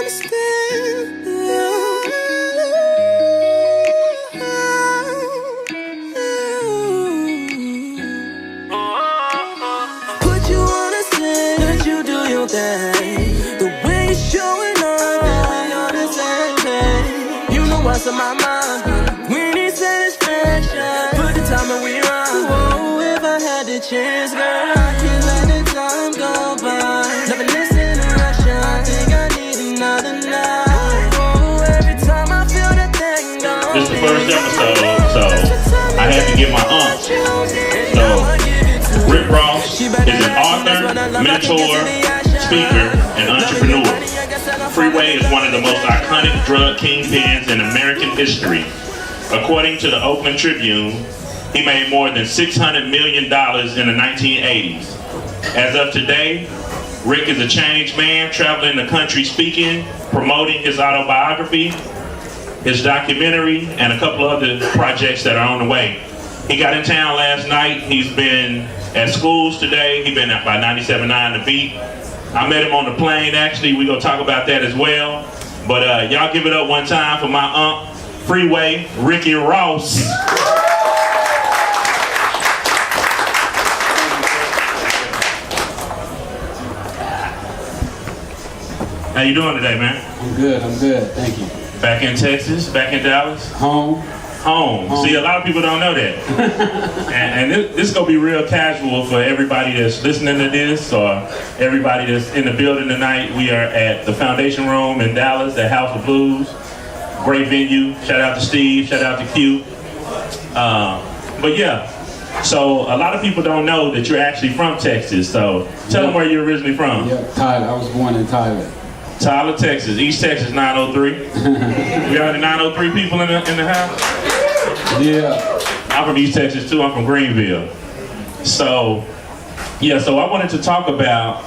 understand. Put you on a stand, let you do your thing. The way you're showing up, we on the same page. You know what's on my mind. We need satisfaction. Put the time and we run. Whoa, if I had the chance, girl, I can't let the time go by. Never listen to Russia. I think I need another night. Whoa, every time I feel that thing go. This is the first episode, so I had to get my aunt. So Rick Ross is an author, mentor, speaker, and entrepreneur. Freeway is one of the most iconic drug kingpins in American history. According to the Oakland Tribune, he made more than $600 million in the 1980s. As of today, Rick is a changed man, traveling the country speaking, promoting his autobiography, his documentary, and a couple of other projects that are on the way. He got in town last night. He's been at schools today. He's been by 97.9 The Beat. I met him on the plane, actually. We're going to talk about that as well. But y'all give it up one time for my aunt, Freeway, Ricky Ross. How you doing today, man? I'm good, thank you. Back in Texas, back in Dallas? Home. See, a lot of people don't know that. and this is going to be real casual for everybody that's listening to this or everybody that's in the building tonight. We are at the Foundation Room in Dallas, the House of Blues. Great venue. Shout out to Steve, shout out to Q. But yeah, so a lot of people don't know that you're actually from Texas. So tell them where you're originally from. Yeah, Tyler. I was born in Tyler. Tyler, Texas. East Texas 903. We got the 903 people in the house? Yeah. I'm from East Texas too. I'm from Greenville. So, yeah, so I wanted to talk about,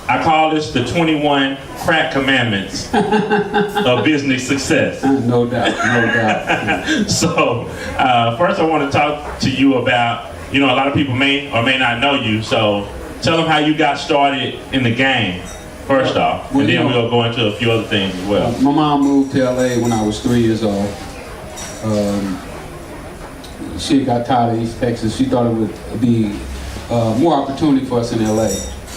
I call this the 21 crack commandments of business success. No doubt. So, first I want to talk to you about, you know, a lot of people may or may not know you, so tell them how you got started in the game. First off, and then we'll go into a few other things as well. My mom moved to LA when I was 3 years old. She got tired of East Texas. She thought it would be more opportunity for us in LA.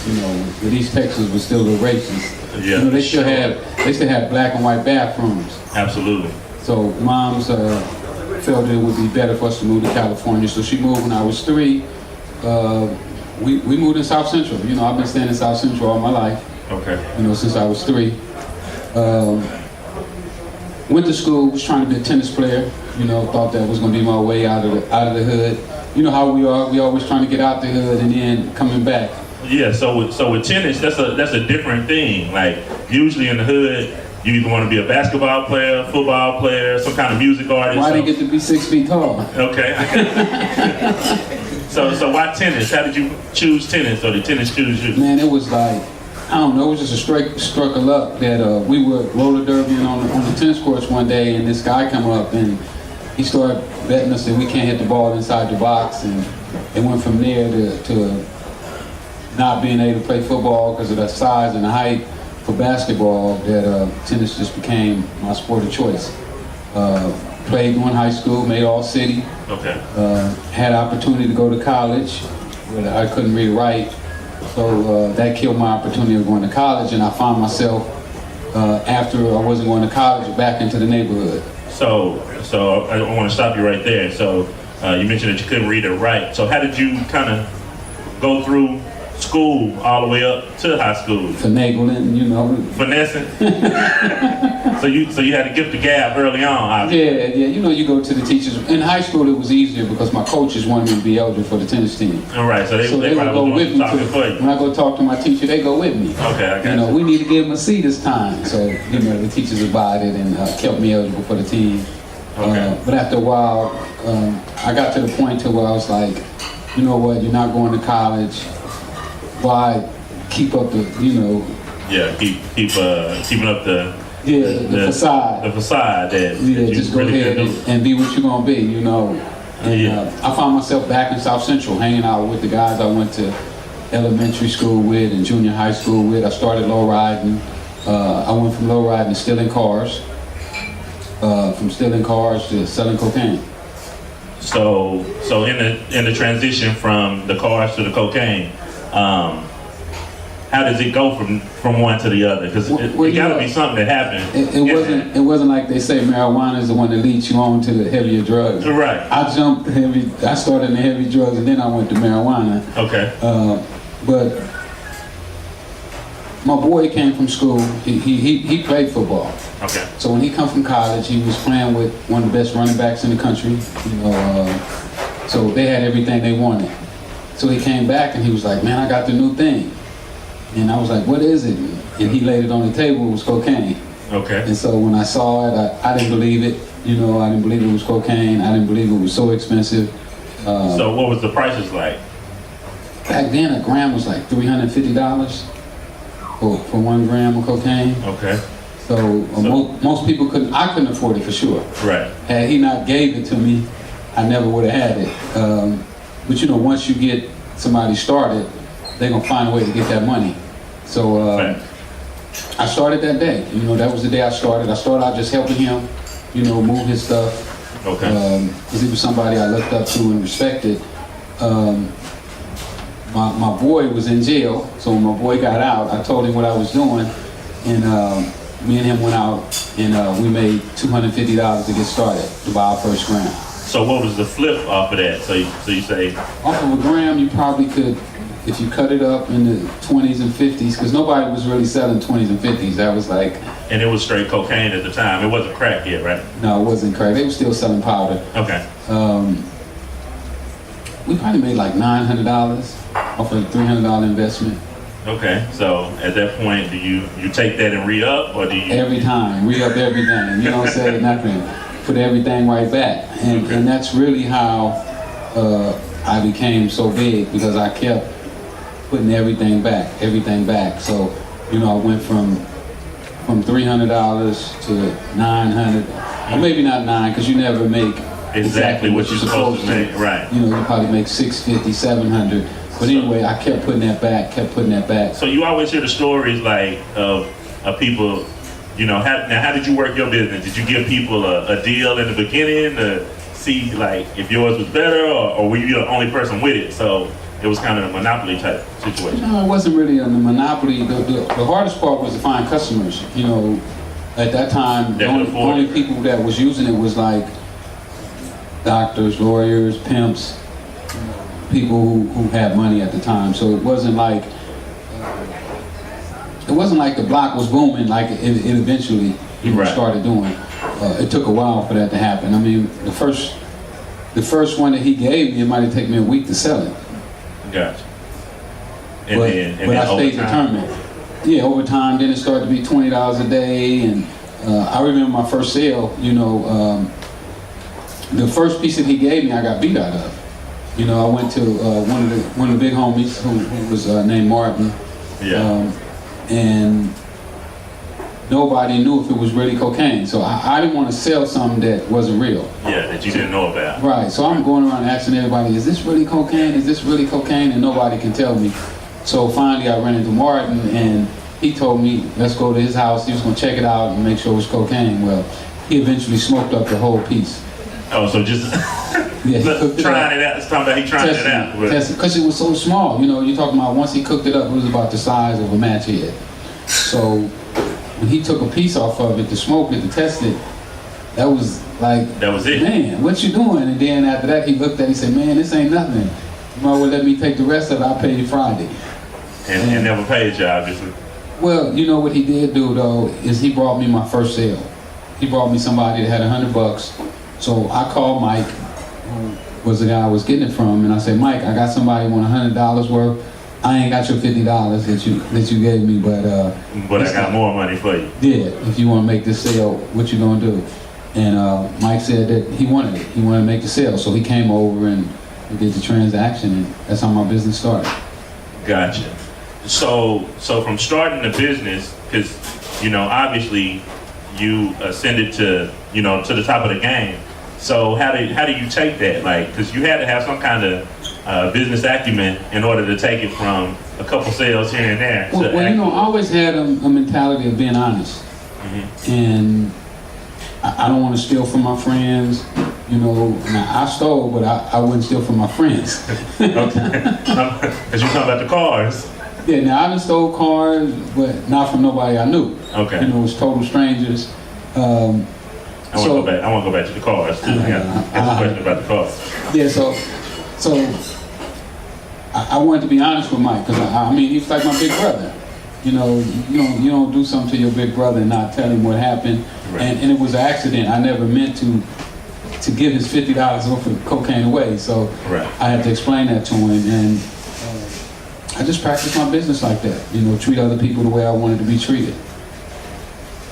You know, but East Texas was still the racist. Yeah, you know, they still had black and white bathrooms. Absolutely. So moms felt it would be better for us to move to California. So she moved when I was 3. We moved in South Central. You know, I've been staying in South Central all my life. Okay. You know, since I was 3. Went to school, was trying to be a tennis player. You know, thought that was going to be my way out of the hood. You know how we are. We always trying to get out the hood and then coming back. Yeah. So with tennis, that's a different thing. Like usually in the hood, you either want to be a basketball player, football player, some kind of music artist. Why did you get to be 6 feet tall? Okay. So why tennis? How did you choose tennis, or did tennis choose you? Man, it was like, I don't know, it was just a stroke of luck that we were roller derbying on the tennis courts one day, and this guy come up and he started betting us that we can't hit the ball inside the box, and it went from there to not being able to play football because of the size and the height for basketball, that tennis just became my sport of choice. Played in high school, made all city. Okay. Had opportunity to go to college, but I couldn't read or write. So that killed my opportunity of going to college, and I found myself, after I wasn't going to college, back into the neighborhood. So I want to stop you right there. So you mentioned that you couldn't read or write. So how did you kind of go through school all the way up to high school? Finagling, you know. Finessing? So you had to gift the gab early on, obviously. Yeah, you know, you go to the teachers. In high school it was easier because my coaches wanted me to be eligible for the tennis team. All right, so they would go with me when I go talk to my teacher, they go with me. Okay, I got you know, we need to give them a seat this time. So, you know, the teachers abided and kept me eligible for the team. Okay. But after a while, I got to the point to where I was like, you know what, you're not going to college. Why keep up the, you know? Yeah, keeping up the facade. The facade that just go really ahead and be what you're gonna be, you know. And I found myself back in South Central, hanging out with the guys I went to elementary school with and junior high school with. I started low riding, I went from low riding to stealing cars, from stealing cars to selling cocaine. So in the transition from the cars to the cocaine, how does it go from one to the other? Because it got to be something that happened. It wasn't like they say marijuana is the one that leads you on to the heavier drugs. Right. I started in the heavy drugs and then I went to marijuana. Okay. But my boy came from school. He played football. Okay. So when he come from college, he was playing with one of the best running backs in the country. So they had everything they wanted. So he came back and he was like, "Man, I got the new thing." And I was like, "What is it?" And he laid it on the table. It was cocaine. Okay. And so when I saw it, I didn't believe it. I didn't believe it was cocaine. I didn't believe it was so expensive. So what was the prices like? Back then, a gram was like $350 for 1 gram of cocaine. Okay. So most people couldn't. I couldn't afford it for sure. Right. Had he not gave it to me, I never would have had it. But once you get somebody started, they're gonna find a way to get that money. So I started that day. That was the day I started. I started out just helping him, move his stuff. Okay. Because he was somebody I looked up to and respected. My boy was in jail, so when my boy got out, I told him what I was doing, and me and him went out and we made $250 to get started to buy our first gram. So what was the flip off of that? So you say off of a gram, you probably could, if you cut it up in the 20s and 50s, because nobody was really selling 20s and 50s. That was like. And it was straight cocaine at the time. It wasn't crack yet, right? No, it wasn't crack. They were still selling powder. Okay. We probably made like $900 off of a $300 investment. Okay, so at that point, do you take that and re-up, or do you? Every time, re-up everything. You don't say nothing. Put everything right back. And that's really how I became so big, because I kept putting everything back. So, I went from $300 to $900, or maybe not 9, because you never make exactly what you're supposed to make, right? You probably make $650, $700. But anyway, I kept putting that back. So you always hear the stories like of people, how did you work your business? Did you give people a deal in the beginning to see like if yours was better, or were you the only person with it? So it was kind of a monopoly type situation. No, it wasn't really a monopoly. The hardest part was to find customers. At that time, the only people that was using it was like doctors, lawyers, pimps, people who had money at the time. So it wasn't like the block was booming like it eventually started doing. It took a while for that to happen. I mean, the first one that he gave me, it might have taken me a week to sell it. Gotcha. But I stayed determined. Yeah, over time, then it started to be $20 a day, and I remember my first sale. The first piece that he gave me, I got beat out of. I went to one of the big homies who was named Martin. Yeah. And nobody knew if it was really cocaine. So I didn't want to sell something that wasn't real. Yeah, that you didn't know about. Right. So I'm going around asking everybody, "Is this really cocaine? Is this really cocaine?" And nobody can tell me. So finally, I ran into Martin, and he told me, "Let's go to his house." He was going to check it out and make sure it was cocaine. Well, he eventually smoked up the whole piece. Oh, so just trying it out. It's talking about he trying it out. Because it was so small. You're talking about once he cooked it up, it was about the size of a match head. So when he took a piece off of it to smoke it, to test it, that was like, that was it. Man, what you doing? And then after that, he looked at it, he said, "Man, this ain't nothing. You might well let me take the rest of it. I'll pay you Friday." And never paid you, obviously. Well, what he did do, though, is he brought me my first sale. He brought me somebody that had $100. So I called Mike, who was the guy I was getting it from, and I said, "Mike, I got somebody who want $100 worth. I ain't got your $50 that you gave me, but I got more money for you. Yeah, if you want to make this sale, what you gonna do?" And Mike said that he wanted it. He wanted to make the sale, so he came over and we did the transaction, and that's how my business started. Gotcha. So from starting the business, because obviously you ascended to the top of the game. So how do you take that? Like, because you had to have some kind of business acumen in order to take it from a couple sales here and there. Well, you know, I always had a mentality of being honest. And I don't want to steal from my friends. You know, now, I stole, but I wouldn't steal from my friends. Okay. As you talk about the cars. Yeah, now I done stole cars, but not from nobody I knew. Okay. You know, it was total strangers. I want to go back to the cars too. I got a question about the cars. Yeah, so I wanted to be honest with Mike, because I mean, he's like my big brother. You know, you don't do something to your big brother and not tell him what happened. Right. And it was an accident. I never meant to give his $50 worth of cocaine away. So right. I had to explain that to him, and I just practiced my business like that. You know, treat other people the way I wanted to be treated.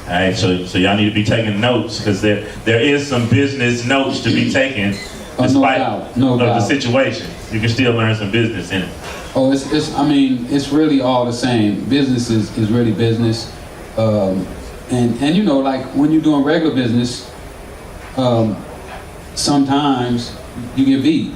All right, so y'all need to be taking notes, because there is some business notes to be taken despite no doubt. The situation. You can still learn some business in it. Oh, I mean, it's really all the same. Business is really business. And you know, like when you're doing regular business, sometimes you get beat,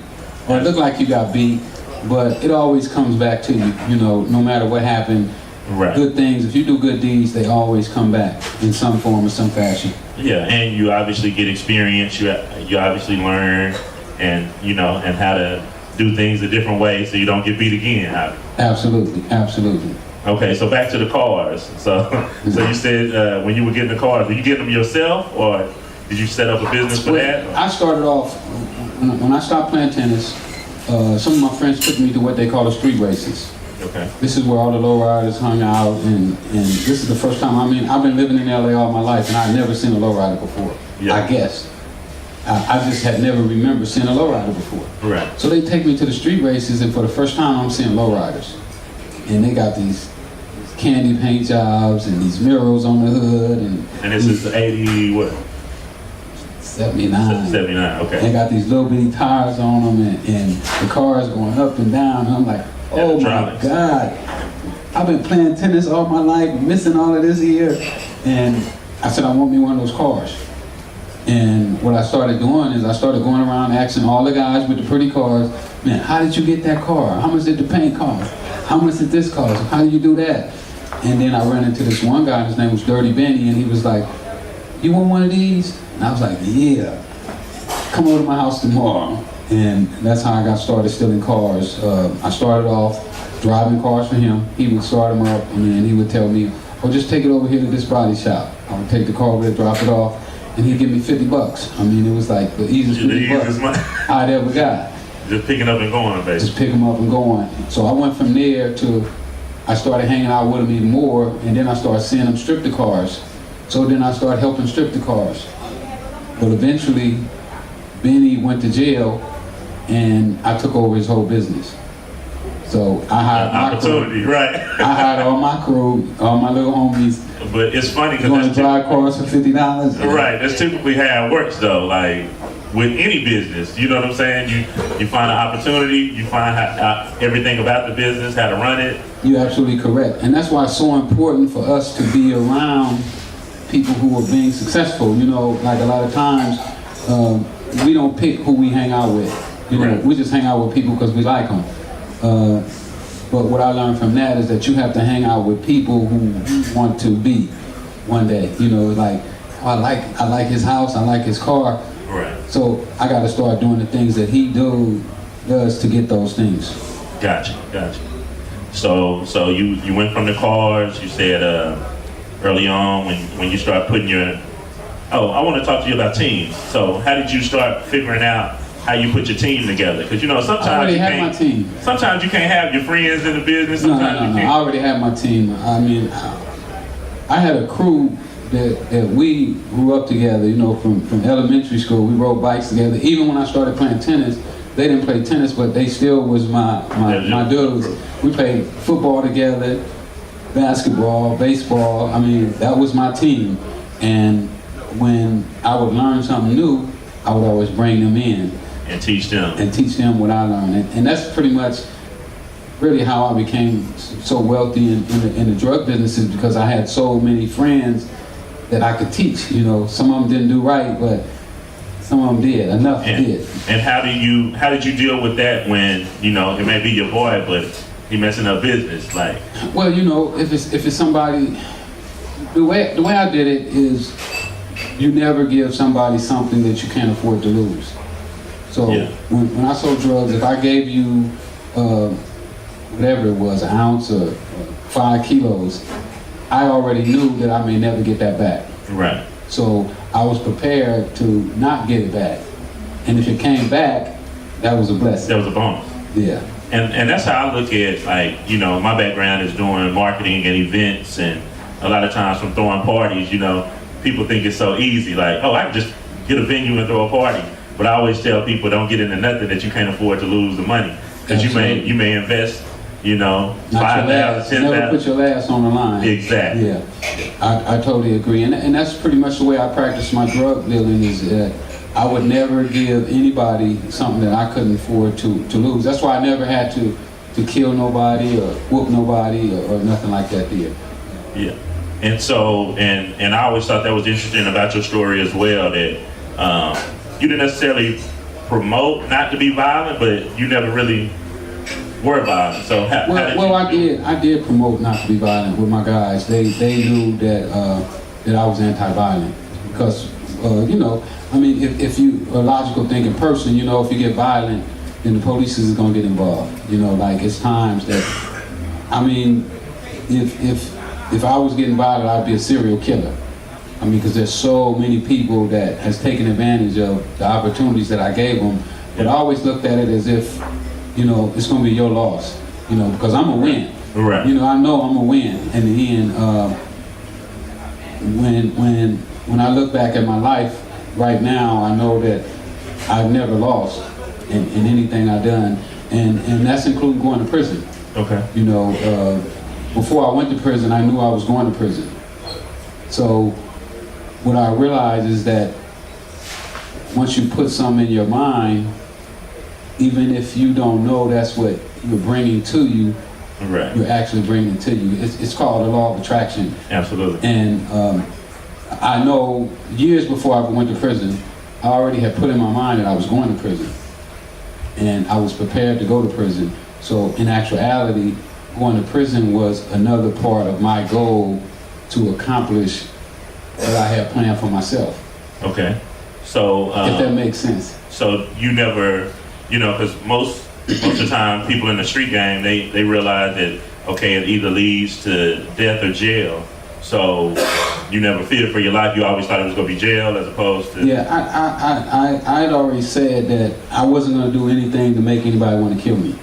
or it look like you got beat, but it always comes back to you. You know, no matter what happened, right. Good things, if you do good deeds, they always come back in some form or some fashion. Yeah, and you obviously get experience. You obviously learn, and you know, and how to do things a different way so you don't get beat again. Absolutely, absolutely. Okay, so back to the cars. So you said when you were getting the cars, were you getting them yourself, or did you set up a business for that? I started off, when I stopped playing tennis, some of my friends took me to what they call the street races. Okay. This is where all the lowriders hung out, and this is the first time, I mean, I've been living in LA all my life, and I'd never seen a lowrider before, yeah. I guess. I just had never remembered seeing a lowrider before. Right. So they take me to the street races, and for the first time I'm seeing lowriders. And they got these candy paint jobs and these murals on the hood. And this is 80 what? 79. 79, okay. They got these little bitty tires on them, and the cars going up and down. And I'm like, oh my God. I've been playing tennis all my life, missing all of this here. And I said, I want me one of those cars. And what I started doing is I started going around asking all the guys with the pretty cars, man, how did you get that car? How much did the paint cost? How much did this cost? How do you do that? And then I ran into this one guy, his name was Dirty Benny, and he was like, you want one of these? And I was like, yeah, come over to my house tomorrow. And that's how I got started stealing cars. I started off driving cars for him. He would start them up, and then he would tell me, oh, just take it over here to this body shop. I would take the car over there, drop it off, and he'd give me $50. I mean, it was like the easiest $50 I'd ever got. Just picking up and going, basically. Just pick them up and going. So I went from there to, I started hanging out with him even more, and then I started seeing him strip the cars. So then I started helping strip the cars. But eventually, Benny went to jail, and I took over his whole business. So I hired my crew. Right. I hired all my crew, all my little homies. But it's funny because you want to drive cars for $50. Right. That's typically how it works, though. Like with any business, you know what I'm saying? You find an opportunity, you find how everything about the business, how to run it. You're absolutely correct, and that's why it's so important for us to be around people who are being successful. You know, like a lot of times, we don't pick who we hang out with. You know, right. We just hang out with people because we like them. But what I learned from that is that you have to hang out with people who you want to be one day. You know, like, oh, I like his house, I like his car. Right. So I got to start doing the things that he does to get those things. Gotcha. So you went from the cars. You said early on when you start putting your. Oh, I want to talk to you about teams. So how did you start figuring out how you put your team together? Because you know sometimes I already had my team. Sometimes you can't have your friends in the business. Sometimes No. I already had my team. I mean, I had a crew that we grew up together. You know, from elementary school, we rode bikes together. Even when I started playing tennis, they didn't play tennis, but they still was my dudes. We played football together, basketball, baseball. I mean, that was my team. And when I would learn something new, I would always bring them in. And teach them. And teach them what I learned. And that's pretty much really how I became so wealthy in the drug business, is because I had so many friends that I could teach. You know, some of them didn't do right, but Some of them did. Enough did. And how did you deal with that when, you know, it may be your boy, but he messing up business? Like, well, you know, if it's somebody, the way I did it is, you never give somebody something that you can't afford to lose. So when I sold drugs, if I gave you whatever it was, an ounce or 5 kilos, I already knew that I may never get that back. Right. So I was prepared to not get it back. And if it came back, that was a blessing. That was a bonus. Yeah. And that's how I look at, like, you know, my background is doing marketing and events, and a lot of times from throwing parties, you know, people think it's so easy, like, oh, I can just get a venue and throw a party. But I always tell people, don't get into nothing that you can't afford to lose the money. Because you may invest, you know, $5,000, $10,000. Never put your last on the line. Exactly. Yeah, I totally agree. And that's pretty much the way I practice my drug dealing, is that I would never give anybody something that I couldn't afford to lose. That's why I never had to kill nobody or whoop nobody or nothing like that there. Yeah. And so, and I always thought that was interesting about your story as well, that you didn't necessarily promote not to be violent, but you never really were violent. So how did I did promote not to be violent with my guys. They knew that I was anti-violent, because you know, I mean, if you a logical thinking person, you know, if you get violent, then the police is gonna get involved. You know, like, it's times that, I mean, if I was getting violent, I'd be a serial killer. I mean, because there's so many people that has taken advantage of the opportunities that I gave them. But I always looked at it as if, you know, it's going to be your loss, you know, because I'm a win. Right. You know, I know I'm a win in the end. When I look back at my life right now, I know that I've never lost in anything I've done, and that's including going to prison. Okay. You know, before I went to prison, I knew I was going to prison. So what I realized is that once you put something in your mind, even if you don't know that's what you're bringing to you, right, you're actually bringing it to you. It's called the law of attraction. Absolutely. And I know years before I went to prison, I already had put in my mind that I was going to prison. And I was prepared to go to prison. So in actuality, going to prison was another part of my goal to accomplish what I had planned for myself. Okay. So if that makes sense. So you never, you know, because most of the time people in the street game, they realize that, okay, it either leads to death or jail. So you never feared for your life. You always thought it was going to be jail as opposed to... Yeah, I had already said that I wasn't going to do anything to make anybody want to kill me.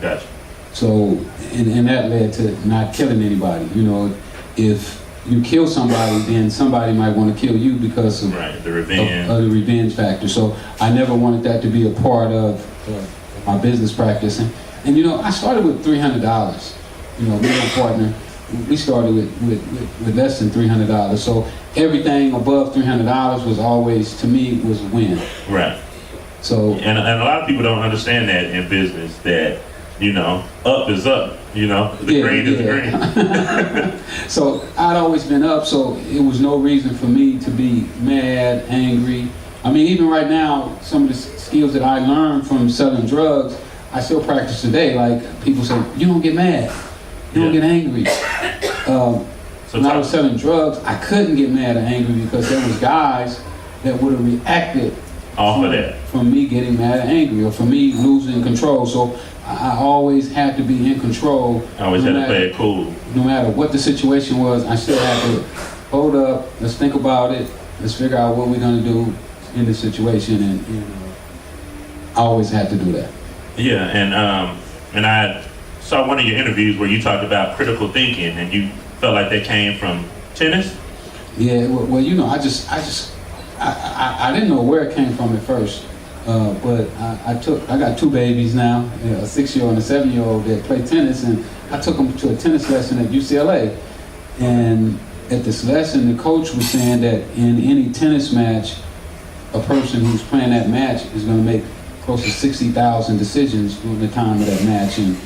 Gotcha. So, and that led to not killing anybody. You know, if you kill somebody, then somebody might want to kill you because of, right, the revenge. Of the revenge factor. So I never wanted that to be a part of my business practice. And you know, I started with $300. You know, me and my partner, we started with less than $300. So everything above $300 was always, to me, was a win. Right. So and a lot of people don't understand that in business, that, you know, up is up, you know, the green is the green. So I'd always been up, so it was no reason for me to be mad, angry. I mean, even right now, some of the skills that I learned from selling drugs, I still practice today. Like, people say, you don't get mad, you don't get angry. When I was selling drugs, I couldn't get mad or angry because there was guys that would have reacted off of that, from me getting mad or angry, or from me losing control. So I always had to be in control. I always had to play it cool. No matter what the situation was, I still had to hold up, let's think about it, let's figure out what we're going to do in this situation. And you know, I always had to do that. Yeah, and I saw one of your interviews where you talked about critical thinking, and you felt like that came from tennis. Yeah, well, you know, I didn't know where it came from at first. But I got 2 babies now, a 6-year-old and a 7-year-old that play tennis, and I took them to a tennis lesson at UCLA. And at this lesson, the coach was saying that in any tennis match, a person who's playing that match is going to make close to 60,000 decisions during the time of that match, and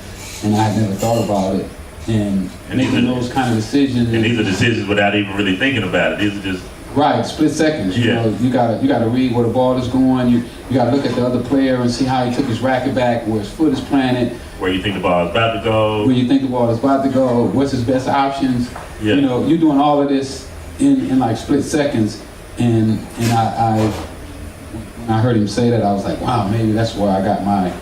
I had never thought about it. And making those kind of decisions. And these are decisions without even really thinking about it. These are just Right, split seconds. You know, you gotta read where the ball is going. You gotta look at the other player and see how he took his racket back, where his foot is planted. Where you think the ball is about to go. Where you think the ball is about to go. What's his best options? Yeah. You know, you're doing all of this in like split seconds. And I when I heard him say that, I was like, wow, maybe that's where I got my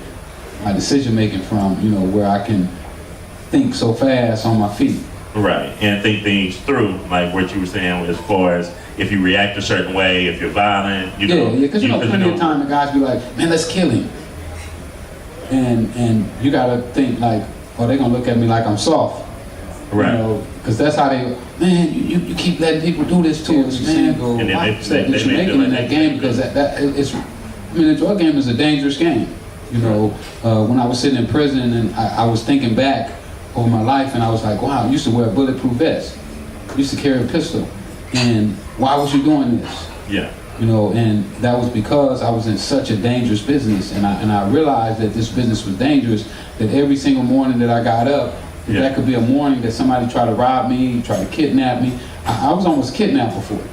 decision making from. You know, where I can think so fast on my feet. Right, and think things through, like what you were saying as far as if you react a certain way, if you're violent, you know. Yeah, because you know, plenty of time the guys be like, man, let's kill him. And you gotta think like, oh, they're gonna look at me like I'm soft. Right. You know, because that's how they, man, you keep letting people do this to us, man. And then they you're making in that game because it's, I mean, the drug game is a dangerous game. You know, when I was sitting in prison and I was thinking back over my life and I was like, wow, I used to wear a bulletproof vest. I used to carry a pistol. And why was you doing this? Yeah. You know, and that was because I was in such a dangerous business, and I realized that this business was dangerous, that every single morning that I got up, that could be a morning that somebody tried to rob me, tried to kidnap me. I was almost kidnapped before.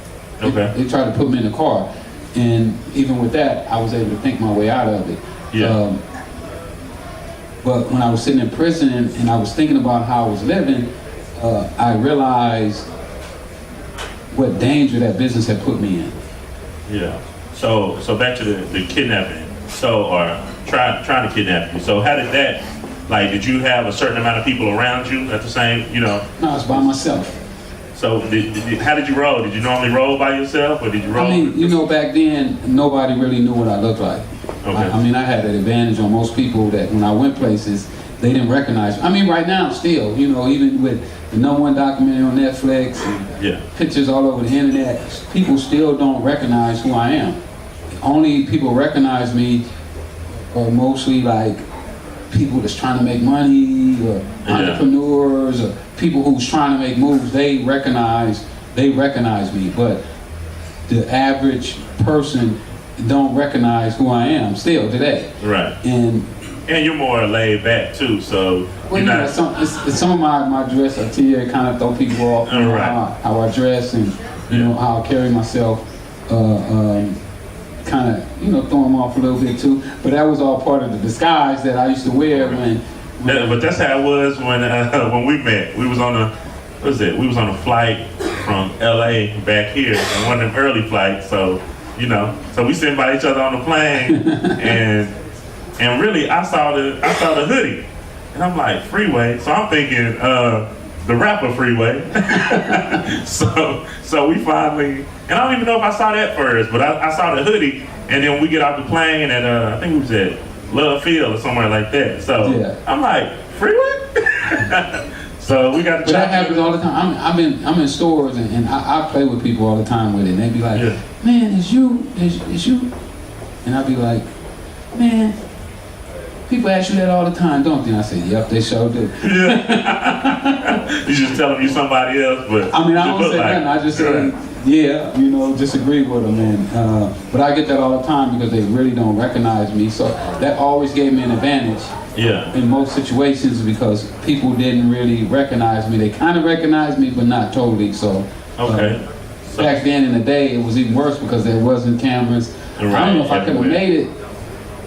Okay. They tried to put me in the car, and even with that, I was able to think my way out of it. Yeah. But when I was sitting in prison and I was thinking about how I was living, I realized what danger that business had put me in. Yeah. So back to the kidnapping. So, or trying to kidnap you. So how did that, like, did you have a certain amount of people around you at the same, you know? No, I was by myself. So how did you roll? Did you normally roll by yourself, or did you roll? I mean, you know, back then, nobody really knew what I looked like. Okay. I mean, I had an advantage on most people that when I went places, they didn't recognize me. I mean, right now, still, you know, even with the #1 documentary on Netflix and pictures all over the internet, people still don't recognize who I am. Only people recognize me are mostly like people that's trying to make money, or entrepreneurs, or people who's trying to make moves. They recognize me, but the average person don't recognize who I am still today. Right. And you're more laid back too, so well, you know, some of my dress attire kind of throw people off. You know, how I dress and you know how I carry myself, kind of, you know, throw them off a little bit too. But that was all part of the disguise that I used to wear when but that's how it was when we met. We was on a flight from LA back here, and one of them early flights. So you know, so we sitting by each other on the plane, and really I saw the hoodie, and I'm like, Freeway. So I'm thinking the rapper Freeway. so we finally, and I don't even know if I saw that first, but I saw the hoodie, and then we get off the plane at I think we was at Love Field or somewhere like that. So I'm like, Freeway? So we got to. But that happens all the time. I'm in stores and I play with people all the time with it. And they be like, man, is you? And I be like, man, people ask you that all the time, don't they? And I say, yep, they sure do. You just tell them you somebody else, but I mean, I don't say nothing. I just say, yeah, you know, disagree with them. And but I get that all the time because they really don't recognize me. So that always gave me an advantage. In most situations, because people didn't really recognize me. They kind of recognized me, but not totally. So, back then in the day, it was even worse because there wasn't cameras. I don't know if I could have made it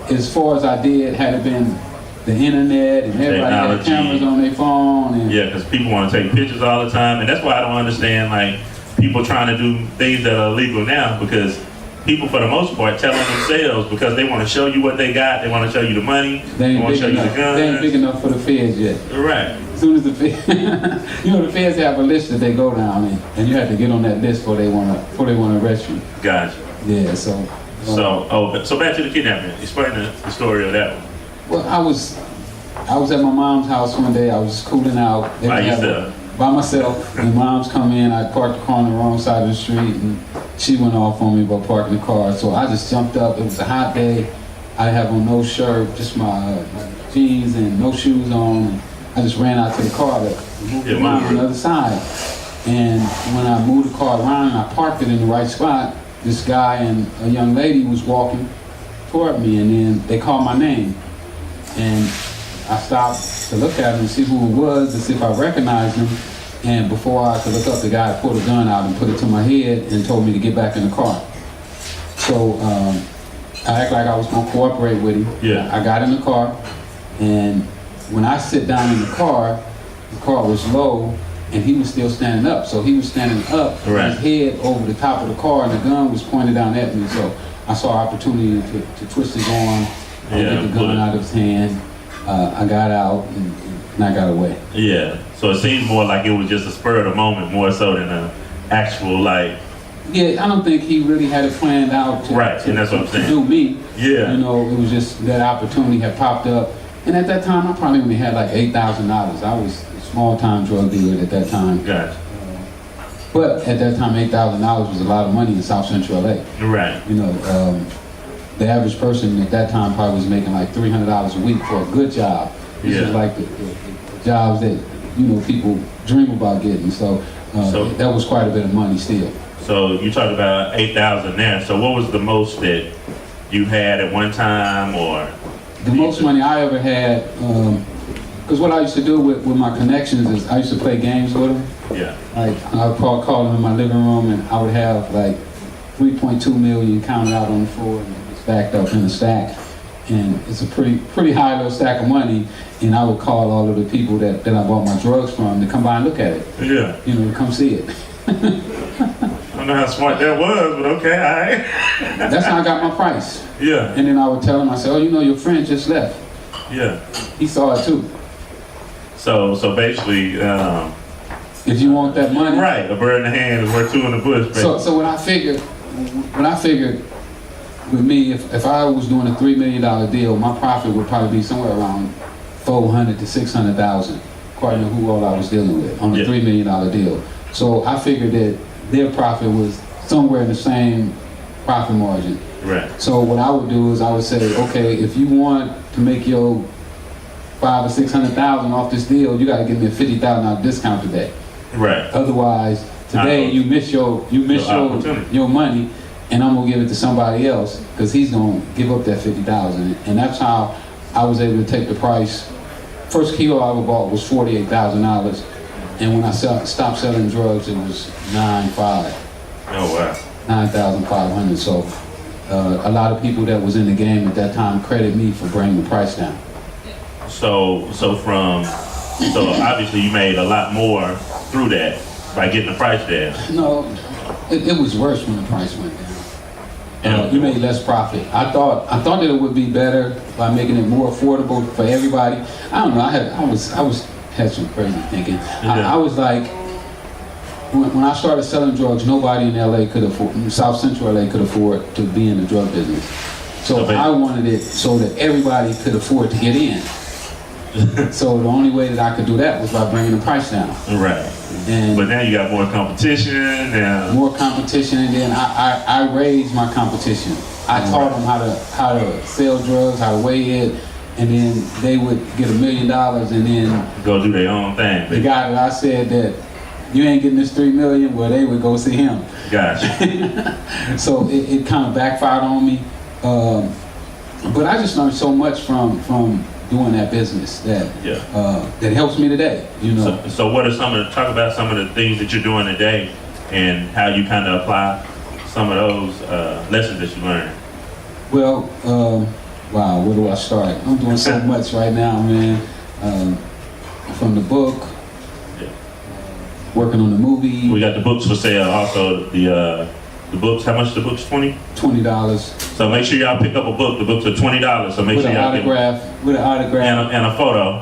as far as I did had it been the internet and everybody had cameras on their phone. And because people want to take pictures all the time, and that's why I don't understand like people trying to do things that are illegal now, because people, for the most part, tell on themselves because they want to show you what they got. They want to show you the money. They want to show you the guns. They ain't big enough for the feds yet. Right. As soon as the feds, you know, the feds have a list that they go down in, and you have to get on that list before they want to arrest you. Gotcha. Yeah. So back to the kidnapping. Explain the story of that one. Well, I was at my mom's house one day. I was cooling out. By yourself? By myself. And mom's come in. I parked the car on the wrong side of the street, and she went off on me about parking the car. So I just jumped up. It was a hot day. I have on no shirt, just my jeans and no shoes on. And I just ran out to the car to move the mom on the other side. And when I moved the car around and I parked it in the right spot, this guy and a young lady was walking toward me, and then they called my name. And I stopped to look at him and see who it was, to see if I recognized him. And before I could look up, the guy pulled a gun out and put it to my head and told me to get back in the car. So I act like I was gonna cooperate with him. Yeah. I got in the car, and when I sit down in the car was low, and he was still standing up. So he was standing up, right. His head over the top of the car, and the gun was pointed down at me. So I saw opportunity to twist his arm, get the gun out of his hand. I got out, and I got away. Yeah. So it seems more like it was just a spur of the moment, more so than an actual like. Yeah, I don't think he really had it planned out to, right, and that's what I'm saying. To do me. Yeah. You know, it was just that opportunity had popped up. And at that time, I probably only had like $8,000. I was a small-time drug dealer at that time. Gotcha. But at that time, $8,000 was a lot of money in South Central LA. Right. You know, the average person at that time probably was making like $300 a week for a good job. This was like the jobs that, you know, people dream about getting. So that was quite a bit of money still. So you talked about 8,000 there. So what was the most that you had at one time, or? The most money I ever had, because what I used to do with my connections is I used to play games with them. Yeah. Like I would call them in my living room, and I would have like 3.2 million counted out on the floor and stacked up in a stack. And it's a pretty high little stack of money. And I would call all of the people that I bought my drugs from to come by and look at it. Yeah. You know, to come see it. I don't know how smart that was, but okay, all right. That's how I got my price. Yeah. And then I would tell him, I said, oh, you know, your friend just left. Yeah. He saw it too. So basically, if you want that money. right, a bird in the hand is worth two in the bush. So when I figured with me, if I was doing a $3 million deal, my profit would probably be somewhere around 400 to 600,000, according to who all I was dealing with on a $3 million deal. So I figured that their profit was somewhere in the same profit margin. Right. So what I would do is I would say, okay, if you want to make your 500,000 or 600,000 off this deal, you got to give me a $50,000 discount today. Right. Otherwise, today you miss your money, and I'm gonna give it to somebody else because he's gonna give up that $50,000. And that's how I was able to take the price. First kilo I ever bought was $48,000, and when I stopped selling drugs, it was $9,500. Oh wow. $9,500. So a lot of people that was in the game at that time credit me for bringing the price down. So obviously you made a lot more through that by getting the price down. No, it was worse when the price went down. You made less profit. I thought that it would be better by making it more affordable for everybody. I don't know. I had some crazy thinking. I was like, when I started selling drugs, nobody in LA could afford, South Central LA could afford to be in the drug business. So I wanted it so that everybody could afford to get in. So the only way that I could do that was by bringing the price down. Right. But now you got more competition. More competition, and then I raised my competition. I taught them how to sell drugs, how to weigh it, and then they would get $1 million and then go do their own thing. The guy that I said that you ain't getting this $3 million, well, they would go see him. Gotcha. So it kind of backfired on me. But I just learned so much from doing that business that that helps me today. You know. So what are talk about some of the things that you're doing today and how you kind of apply some of those lessons that you learned? Well, wow, where do I start? I'm doing so much right now, man. From the book, working on the movie. We got the books for sale. Also, the books. How much the books? $20. So make sure y'all pick up a book. The books are $20. So make sure y'all with an autograph and a photo.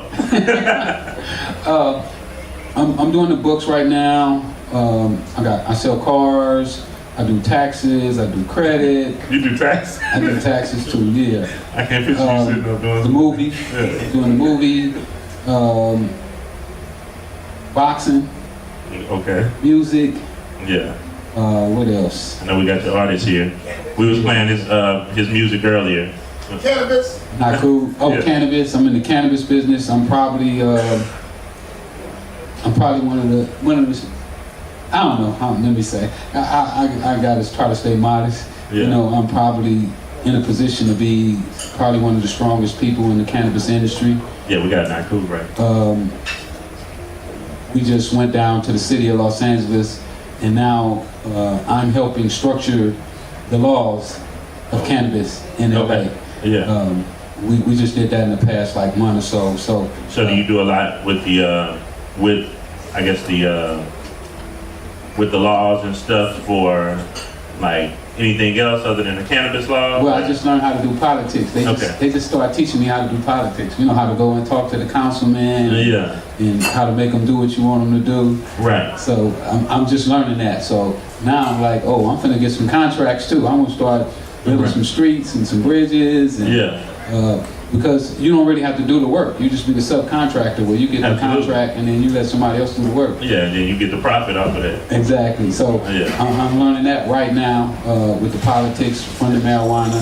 I'm doing the books right now. I sell cars. I do taxes. I do credit. You do taxes? I do taxes too. Yeah. I can't picture you sitting up doing the movie. Doing the movie. Boxing. Okay. Music. Yeah. What else? I know we got the artist here. We was playing his music earlier. Cannabis. Not cool. Oh, cannabis. I'm in the cannabis business. I'm probably one of the. I don't know. Let me say. I gotta try to stay modest. Yeah. You know, I'm probably in a position to be probably one of the strongest people in the cannabis industry. Yeah, we got not cool, right? we just went down to the city of Los Angeles, and now I'm helping structure the laws of cannabis in LA. Yeah. We just did that in the past like month or so. So do you do a lot with the with the laws and stuff for like anything else other than the cannabis law? Well, I just learned how to do politics. They just started teaching me how to do politics. You know, how to go and talk to the councilman, and how to make them do what you want them to do. Right. So I'm just learning that. So now I'm like, oh, I'm finna get some contracts too. I'm gonna start building some streets and some bridges. And, because you don't really have to do the work. You just be the subcontractor where you get the contract and then you let somebody else do the work. Yeah, and then you get the profit off of that. Exactly. So I'm learning that right now with the politics, funded marijuana,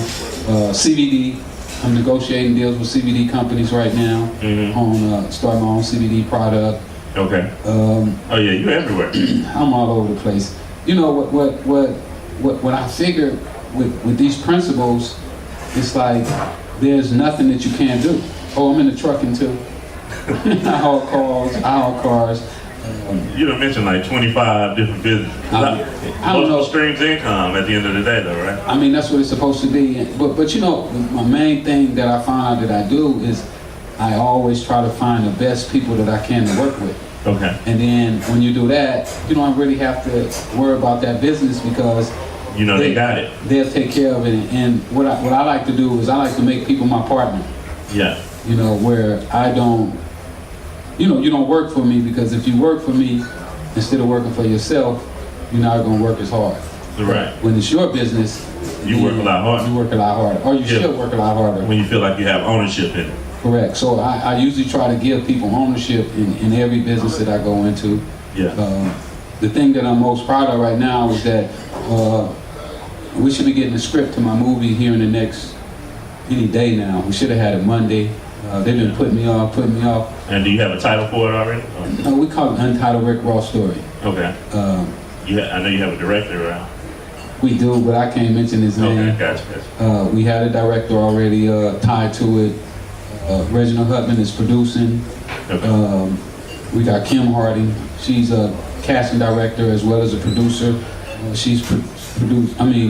CBD. I'm negotiating deals with CBD companies right now on starting my own CBD product. Okay. Oh yeah, you're everywhere. I'm all over the place. You know what I figured with these principles, it's like there's nothing that you can't do. Oh, I'm in the trucking too. I haul cars. You done mentioned like 25 different businesses. I don't know. Streams of income at the end of the day though, right? I mean, that's what it's supposed to be. But you know, my main thing that I found out that I do is I always try to find the best people that I can to work with. Okay. And then when you do that, you don't really have to worry about that business because you know they got it. They'll take care of it. And what I like to do is I like to make people my partner. Yeah. You know, where I don't, you don't work for me, because if you work for me instead of working for yourself, you're not going to work as hard. Right. When it's your business, you work a lot harder. You work a lot harder. Or you should work a lot harder. When you feel like you have ownership in it. Correct. So I usually try to give people ownership in every business that I go into. Yeah. The thing that I'm most proud of right now is that we should be getting a script to my movie here in the next any day now. We should have had it Monday. They've been putting me off. And do you have a title for it already? No, we call it Untitled Rick Ross Story. Okay. I know you have a director, right? We do, but I can't mention his name. Okay, gotcha. We had a director already tied to it. Reginald Hutman is producing. Okay. We got Kim Harding. She's a casting director as well as a producer. She's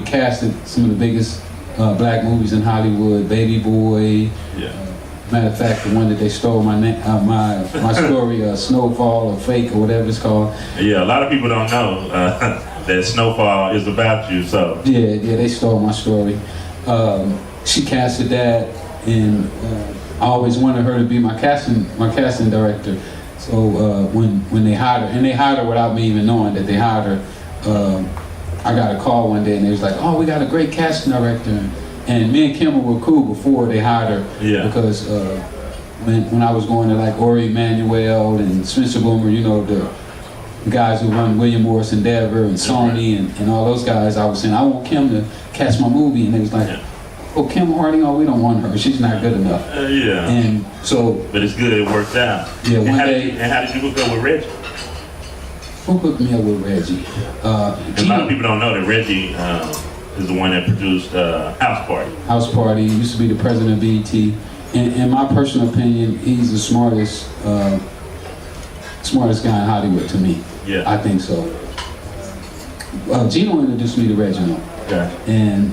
casted some of the biggest black movies in Hollywood. Baby Boy. Yeah. Matter of fact, the one that they stole my story, Snowfall or Fake or whatever it's called. Yeah, a lot of people don't know that Snowfall is about you. So. Yeah, they stole my story. She casted that, and I always wanted her to be my casting director. So when they hired her, and they hired her without me even knowing that they hired her, I got a call one day and they was like, "Oh, we got a great casting director." And me and Kim were cool before they hired her. Yeah. Because when I was going to like Ori Emanuel and Spencer Boomer, the guys who run William Morris Endeavor and Sony and all those guys, I was saying, I want Kim to cast my movie. And they was like, "Oh, Kim Harding, we don't want her. She's not good enough." Yeah. And so. But it's good it worked out. Yeah, and how did you hook up with Reggie? Who hooked me up with Reggie? A lot of people don't know that Reggie is the one that produced House Party. House Party used to be the president of BET. In my personal opinion, he's the smartest guy in Hollywood to me. Yeah. I think so. Gino introduced me to Reginald. Okay. And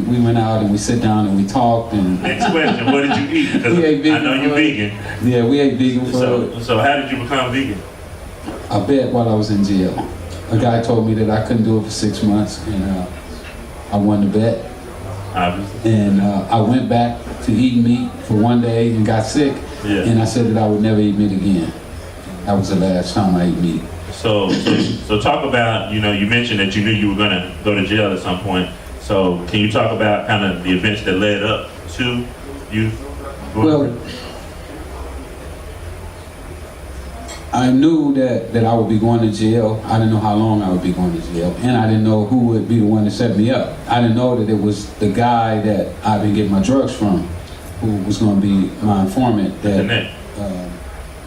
we went out and we sit down and we talked. And next question, what did you eat? Because we ate vegan. I know you're vegan. Yeah, we ate vegan food. So how did you become vegan? I bet while I was in jail. A guy told me that I couldn't do it for 6 months, and I won the bet. Obviously. And I went back to eating meat for one day and got sick. Yeah. And I said that I would never eat meat again. That was the last time I ate meat. So talk about, you mentioned that you knew you were going to go to jail at some point. So can you talk about kind of the events that led up to you going? Well, I knew that I would be going to jail. I didn't know how long I would be going to jail. And I didn't know who would be the one to set me up. I didn't know that it was the guy that I've been getting my drugs from who was going to be my informant. Connect.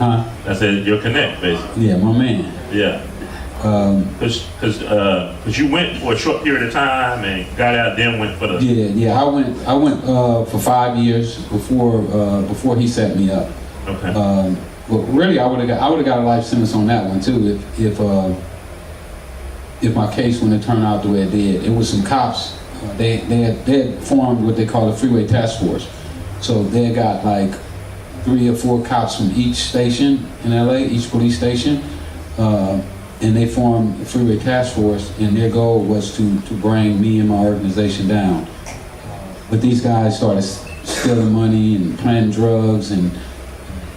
I said your connect, basically. Yeah, my man. Yeah. Because you went for a short period of time and got out, then went for the. Yeah. I went for 5 years before he set me up. Okay. Well, really, I would have got a life sentence on that one too if my case wouldn't have turned out the way it did. It was some cops. They had formed what they call the Freeway Task Force. So they had got like 3 or 4 cops from each station in LA, each police station, and they formed the Freeway Task Force, and their goal was to bring me and my organization down. But these guys started stealing money and planting drugs and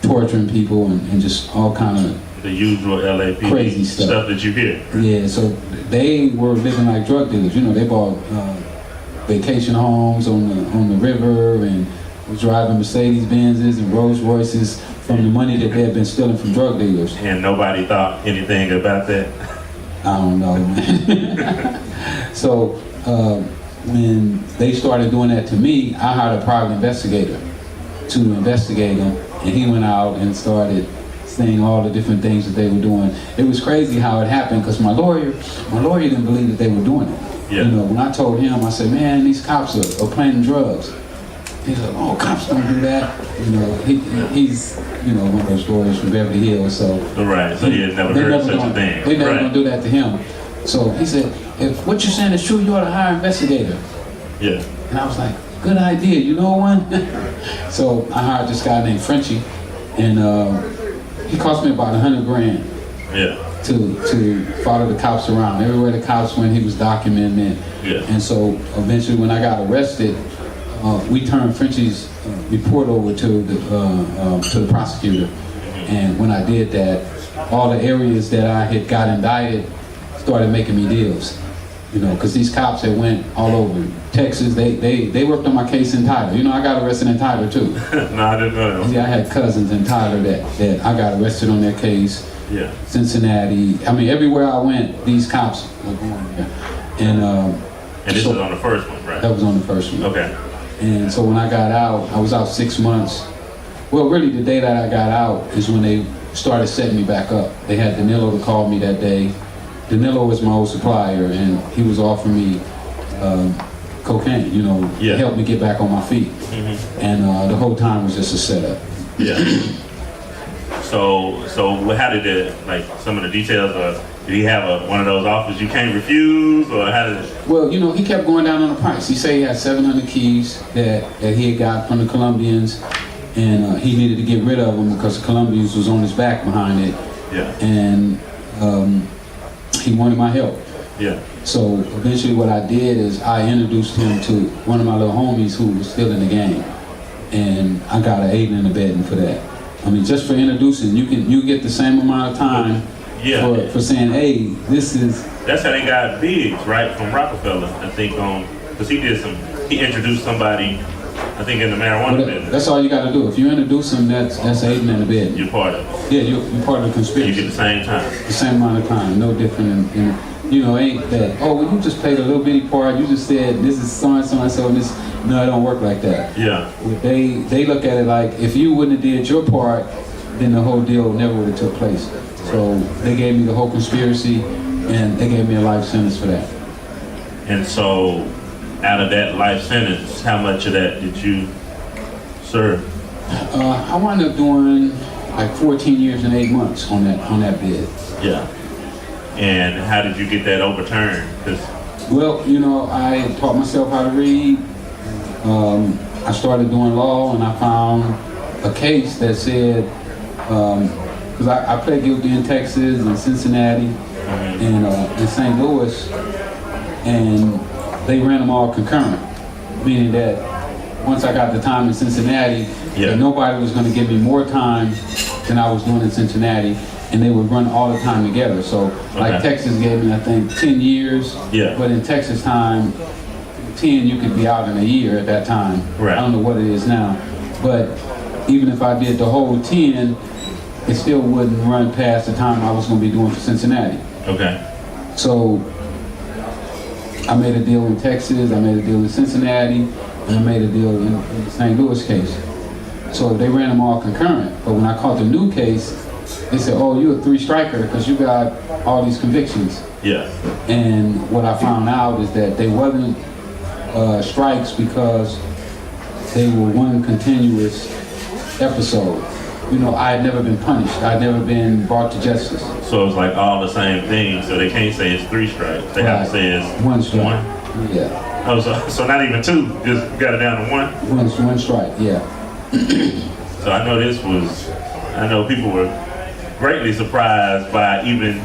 torturing people and just all kind of the usual LAPD crazy stuff that you hear. Yeah, so they were living like drug dealers. You know, they bought vacation homes on the river and was driving Mercedes Benzes and Rolls Royces from the money that they had been stealing from drug dealers. And nobody thought anything about that? I don't know, man. So when they started doing that to me, I hired a private investigator to investigate them, and he went out and started saying all the different things that they were doing. It was crazy how it happened because my lawyer didn't believe that they were doing it. Yeah. You know, when I told him, I said, man, these cops are planting drugs. He's like, oh, cops don't do that. You know, he's, you know, one of those lawyers from Beverly Hills, so. Right, so he had never heard of such a thing. They never gonna do that to him. So he said, if what you're saying is true, you ought to hire an investigator. Yeah. And I was like, good idea, you know one? So I hired this guy named Frenchie, and he cost me about $100 grand. Yeah. To follow the cops around. Everywhere the cops went, he was documenting it. Yeah. And so eventually when I got arrested, we turned Frenchie's report over to the prosecutor. And when I did that, all the areas that I had got indicted started making me deals. You know, because these cops that went all over Texas, they worked on my case in Tyler. You know, I got arrested in Tyler too. No, I didn't know that. Yeah, I had cousins in Tyler that I got arrested on their case. Yeah. Cincinnati. I mean, everywhere I went, these cops were going there. And this was on the first one, right? That was on the first one. Okay. And so when I got out, I was out 6 months. Well, really, the day that I got out is when they started setting me back up. They had Danilo to call me that day. Danilo was my old supplier, and he was offering me cocaine, you know, to help me get back on my feet. Mm-hmm. And the whole time was just a setup. Yeah. So how did it, like, some of the details, or did he have one of those offers you can't refuse, or how did it? Well, you know, he kept going down on the price. He said he had 700 keys that he had got from the Colombians, and he needed to get rid of them because the Colombians was on his back behind it. Yeah. And he wanted my help. Yeah. So eventually what I did is I introduced him to one of my little homies who was still in the game, and I got an aiding and abetting for that. I mean, just for introducing, you get the same amount of time for saying, hey, this is. That's how they got Biggs, right, from Rockefeller, I think, because he introduced somebody, I think, in the marijuana business. That's all you got to do. If you introduce them, that's aiding and abetting. You're part of it. Yeah, you're part of the conspiracy. You get the same time. The same amount of time, no different. You know, ain't that, oh, well, you just played a little bitty part, you just said this is so-and-so and so, and this, no, it don't work like that. Yeah. They look at it like, if you wouldn't have did your part, then the whole deal never would have took place. So they gave me the whole conspiracy, and they gave me a life sentence for that. And so, out of that life sentence, how much of that did you serve? I wound up doing like 14 years and 8 months on that bid. Yeah. And how did you get that overturned? Well, you know, I taught myself how to read. I started doing law, and I found a case that said, because I pled guilty in Texas and Cincinnati and in St. Louis, and they ran them all concurrent, meaning that once I got the time in Cincinnati, that nobody was going to give me more time than I was doing in Cincinnati, and they would run all the time together. So, like Texas gave me, I think, 10 years, but in Texas time, 10, you could be out in a year at that time. Right. I don't know what it is now, but even if I did the whole 10, it still wouldn't run past the time I was going to be doing for Cincinnati. Okay. So I made a deal in Texas, I made a deal in Cincinnati, and I made a deal in the St. Louis case. So they ran them all concurrent, but when I caught the new case, they said, oh, you're a 3-striker because you got all these convictions. Yeah. And what I found out is that they wasn't strikes because they were one continuous episode. you know, I had never been punished. I had never been brought to justice. So it's like all the same thing. So they can't say it's 3 strikes. They have to say it's one strike. 1. Yeah. Oh, so not even 2. Just got it down to 1. One strike. Yeah. So I know people were greatly surprised by even.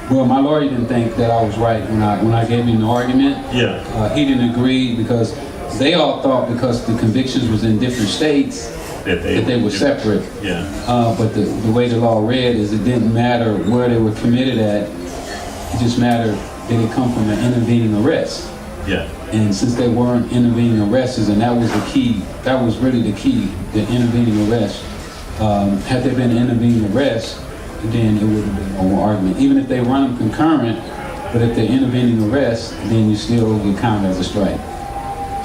Well, my lawyer didn't think that I was right when I gave him the argument. Yeah. He didn't agree because they all thought because the convictions was in different states that they were separate. Yeah. But the way the law read is it didn't matter where they were committed at. It just mattered did it come from an intervening arrest. Yeah. And since they weren't intervening arrests, and that was the key, that was really the key, the intervening arrest. Had there been an intervening arrest, then it would have been no more argument. Even if they run them concurrent, but if they're intervening arrest, then you still get counted as a strike.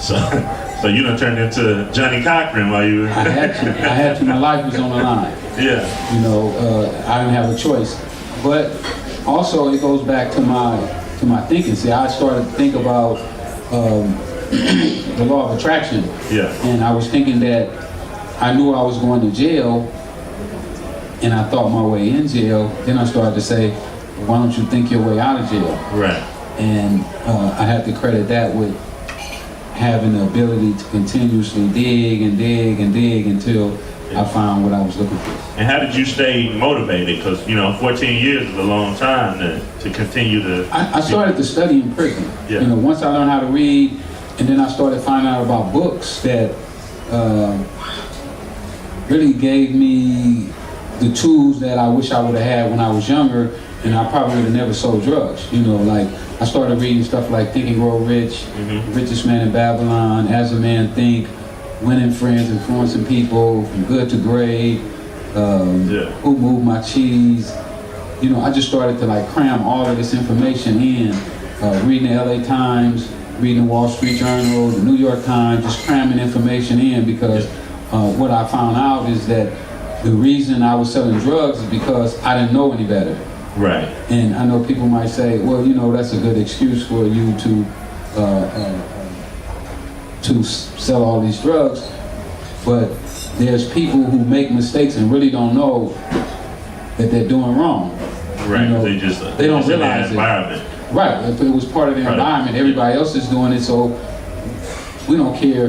So you done turned into Johnny Cochran while you were. I had to. My life was on the line. Yeah. You know, I didn't have a choice. But also, it goes back to my thinking. See, I started to think about the law of attraction. Yeah. And I was thinking that I knew I was going to jail, and I thought my way in jail. Then I started to say, why don't you think your way out of jail? Right. And I had to credit that with having the ability to continuously dig and dig and dig until I found what I was looking for. And how did you stay motivated? Because, 14 years is a long time to continue to... I started to study in prison. Yeah. Once I learned how to read, and then I started finding out about books that really gave me the tools that I wish I would have had when I was younger, and I probably would have never sold drugs. Like I started reading stuff like Think and Grow Rich, Richest Man in Babylon, As a Man Think, Winning Friends, Influencing People, From Good to Great, Who Moved My Cheese. I just started to cram all of this information in, reading the LA Times, reading the Wall Street Journal, the New York Times, just cramming information in because what I found out is that the reason I was selling drugs is because I didn't know any better. Right. And I know people might say, well, that's a good excuse for you to sell all these drugs, but there's people who make mistakes and really don't know that they're doing wrong. Right. They don't realize it. Environment. Right. If it was part of the environment, everybody else is doing it, so we don't care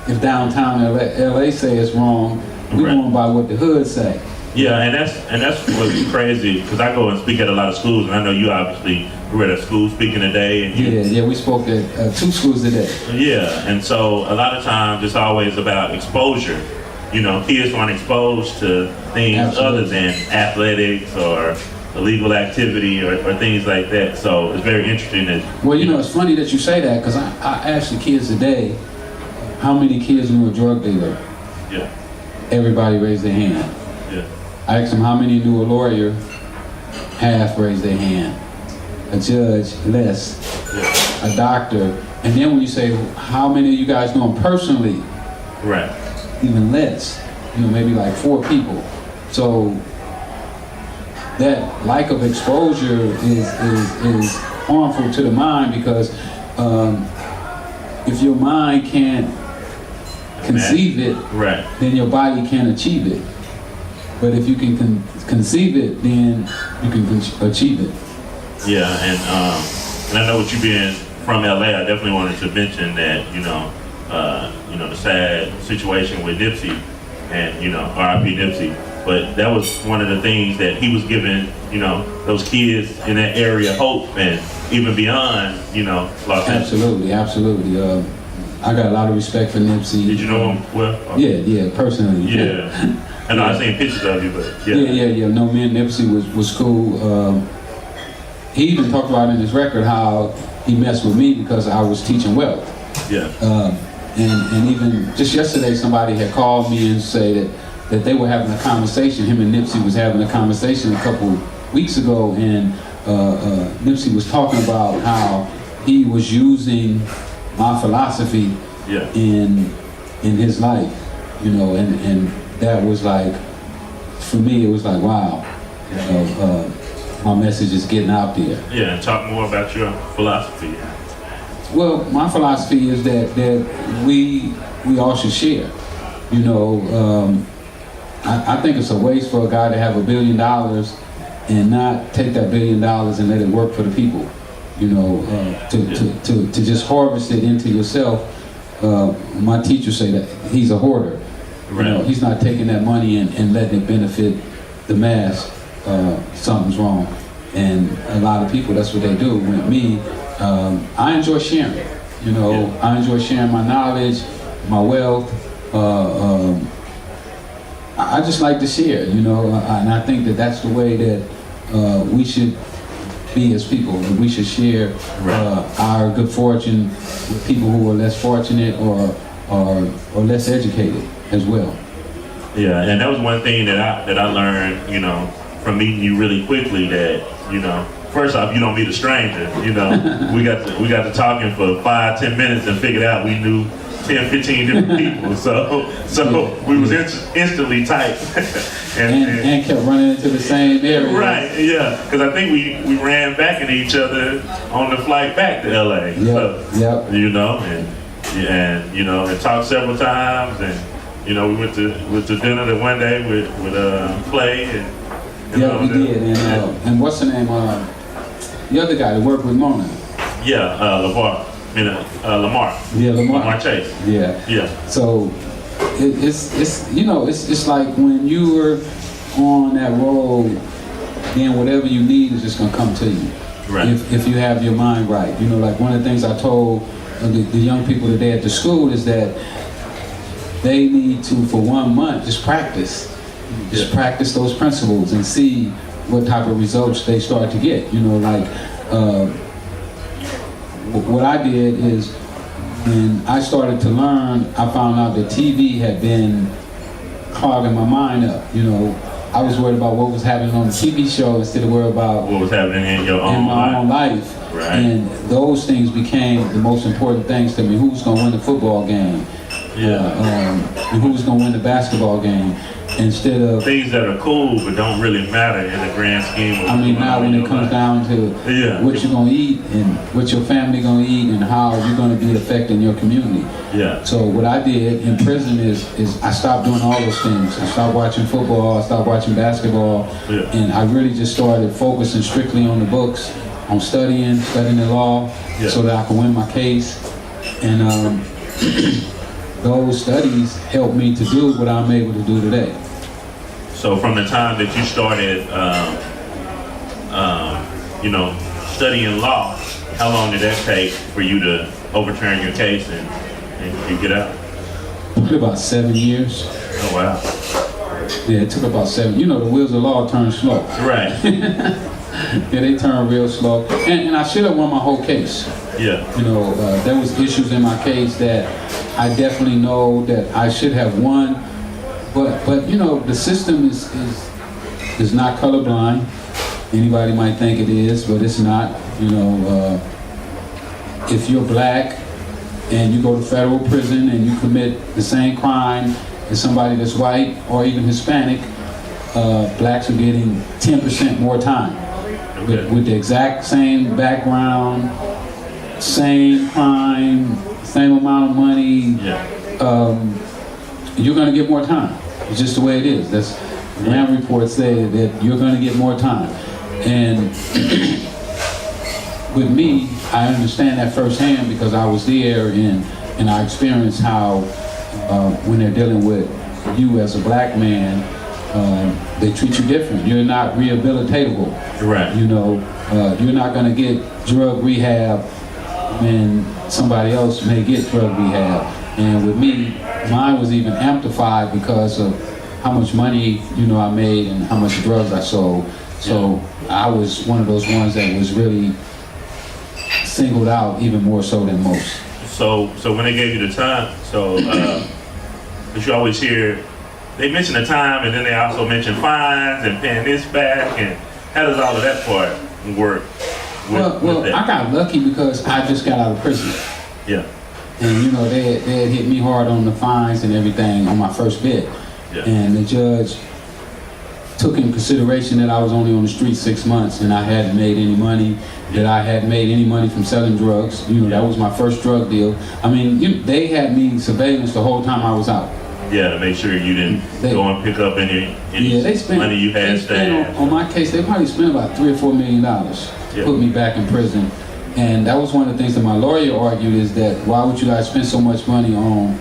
if downtown LA say it's wrong. We're going by what the hood say. Yeah, and that's what's crazy, because I go and speak at a lot of schools, and I know you obviously were at a school speaking today. And we spoke at 2 schools today. Yeah, and so a lot of times it's always about exposure. Kids aren't exposed to things other than athletics or illegal activity or things like that. So it's very interesting that... Well, it's funny that you say that, because I asked the kids today, how many kids knew a drug dealer? Yeah. Everybody raised their hand. Yeah. I asked them how many knew a lawyer, half raised their hand. A judge, less. Yeah. A doctor. And then when you say, how many of you guys know him personally? Right. Even less. Maybe 4 people. So that lack of exposure is harmful to the mind, because if your mind can't conceive it, right, then your body can't achieve it. But if you can conceive it, then you can achieve it. Yeah, and I know with you being from LA, I definitely wanted to mention that the sad situation with Nipsey, and R.I.P. Nipsey. But that was one of the things that he was giving those kids in that area hope, and even beyond Los Angeles. Absolutely. I got a lot of respect for Nipsey. Did you know him well? Yeah, personally. Yeah. I know I've seen pictures of you, but yeah. Yeah. No, me and Nipsey was cool. He even talked about in his record how he messed with me because I was teaching wealth. Yeah. And even just yesterday, somebody had called me and say that they were having a conversation. Him and Nipsey was having a conversation a couple weeks ago, and Nipsey was talking about how he was using my philosophy in his life, and that was for me, it was wow, my message is getting out there. Yeah, and talk more about your philosophy. Well, my philosophy is that we all should share. I think it's a waste for a guy to have $1 billion and not take that $1 billion and let it work for the people. You know, to just harvest it into yourself. My teacher say that he's a hoarder. You know, he's not taking that money and letting it benefit the mass. Something's wrong. And a lot of people, that's what they do. With me, I enjoy sharing. You know, I enjoy sharing my knowledge, my wealth. I just like to share, you know, and I think that that's the way that we should be as people. We should share our good fortune with people who are less fortunate or less educated as well. Yeah, and that was one thing that I learned, you know, from meeting you really quickly. That, you know, first off, you don't meet a stranger. You know, we got to talking for 5-10 minutes and figured out we knew 10-15 different people. So we was instantly tight. and kept running into the same area. Right, yeah, because I think we ran back into each other on the flight back to LA. Yep. You know, and you know, and talked several times, and you know, we went to dinner the one day with Play and yeah, we did. And what's the name? The other guy that worked with Mona. Yeah, Lamar. Yeah, Lamar Chase. Yeah. So it's you know, it's like when you were on that road, then whatever you need is just gonna come to you. Right. If you have your mind right. You know, like one of the things I told the young people today at the school is that they need to, for 1 month, just practice. Just practice those principles and see what type of results they start to get. You know, like what I did is when I started to learn, I found out that TV had been clogging my mind up. You know, I was worried about what was happening on the TV show instead of worried about what was happening in your own life. Right. And those things became the most important things to me. Who's going to win the football game? And who's going to win the basketball game? Instead of things that are cool but don't really matter in the grand scheme of now when it comes down to what you're going to eat and what your family going to eat and how you're going to be affecting your community. Yeah. So what I did in prison is I stopped doing all those things. I stopped watching football, I stopped watching basketball, and I really just started focusing strictly on the books, on studying the law, so that I could win my case. And those studies helped me to do what I'm able to do today. So from the time that you started, you know, studying law, how long did that take for you to overturn your case and you get out? It took about 7 years. Oh, wow. Yeah, it took about 7. You know, the wheels of law turn slow. Right. Yeah, they turn real slow. And I should have won my whole case. Yeah. You know, there was issues in my case that I definitely know that I should have won. But you know, the system is not colorblind. Anybody might think it is, but it's not. You know, if you're black and you go to federal prison and you commit the same crime as somebody that's white or even Hispanic, blacks are getting 10% more time. With the exact same background, same crime, same amount of money, you're going to get more time. It's just the way it is. That's RAM reports say that you're going to get more time. And with me, I understand that firsthand because I was there and I experienced how when they're dealing with you as a black man, they treat you different. You're not rehabilitatable. Right. You know, you're not going to get drug rehab when somebody else may get drug rehab. And with me, mine was even amplified because of how much money, you know, I made and how much drugs I sold. So I was one of those ones that was really singled out even more so than most. So when they gave you the time, but you always hear, they mention the time and then they also mention fines and paying this back, and how does all of that part work? Well, I got lucky because I just got out of prison. Yeah. And you know, they had hit me hard on the fines and everything on my first bid. Yeah. And the judge took in consideration that I was only on the street 6 months and I hadn't made any money, that I hadn't made any money from selling drugs. You know, that was my first drug deal. I mean, they had me surveillance the whole time I was out. Yeah, to make sure you didn't go and pick up any money you had stashed. On my case, they probably spent about $3 or $4 million to put me back in prison. And that was one of the things that my lawyer argued, is that why would you guys spend so much money on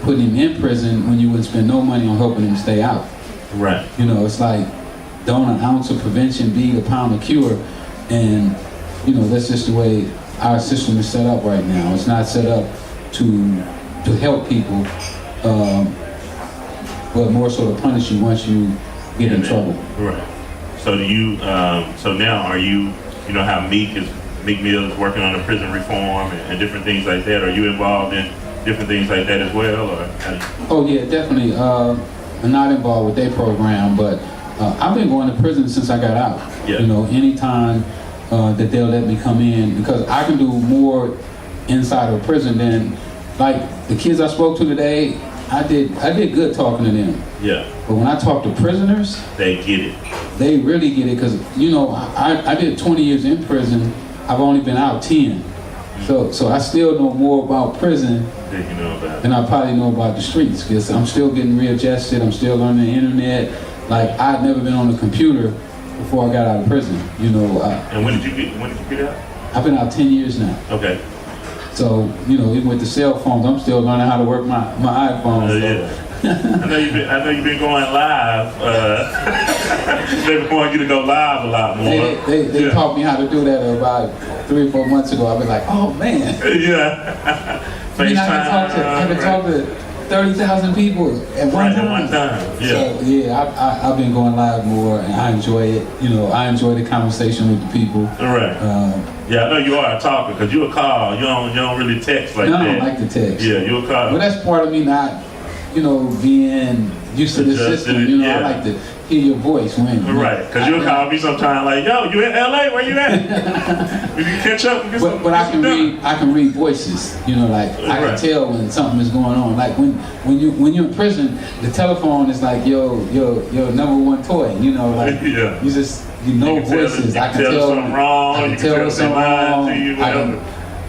putting him in prison when you wouldn't spend no money on helping him stay out? Right. You know, it's like, don't an ounce of prevention beat a pound of cure. And, you know, that's just the way our system is set up right now. It's not set up to help people, but more so to punish you once you get in trouble. Right. So do you, so now are you, you know how Meek Mill is working on the prison reform and different things like that. Are you involved in different things like that as well? Or? Oh yeah, definitely. I'm not involved with their program, but I've been going to prison since I got out. Yeah. You know, anytime that they'll let me come in, because I can do more inside of prison than, like the kids I spoke to today, I did good talking to them. Yeah. But when I talk to prisoners, they get it. They really get it, because, you know, I did 20 years in prison. I've only been out 10. So I still know more about prison than I probably know about the streets, because I'm still getting readjusted. I'm still learning the internet. Like, I'd never been on a computer before I got out of prison, you know. And when did you get out? I've been out 10 years now. Okay. So, you know, even with the cell phones, I'm still learning how to work my iPhone. Yeah. I know you've been going live. They want you to go live a lot more. They taught me how to do that about 3 or 4 months ago. I've been like, oh man. Yeah. I mean, I can talk to 30,000 people at one time. Yeah. So yeah, I've been going live more, and I enjoy it. You know, I enjoy the conversation with the people. Right. Yeah, I know you are a talker, because you a call. You don't really text like that. I don't like to text. Yeah, you a call. But that's part of me not, you know, being used to the system. You know, I like to hear your voice when. Right, because you'll call me sometime like, yo, you in LA? Where you at? We can catch up and get some. But I can read voices. You know, like I can tell when something is going on. Like when you're in prison, the telephone is like your number one toy. You know, like you know voices. I can tell something wrong. I can tell something wrong.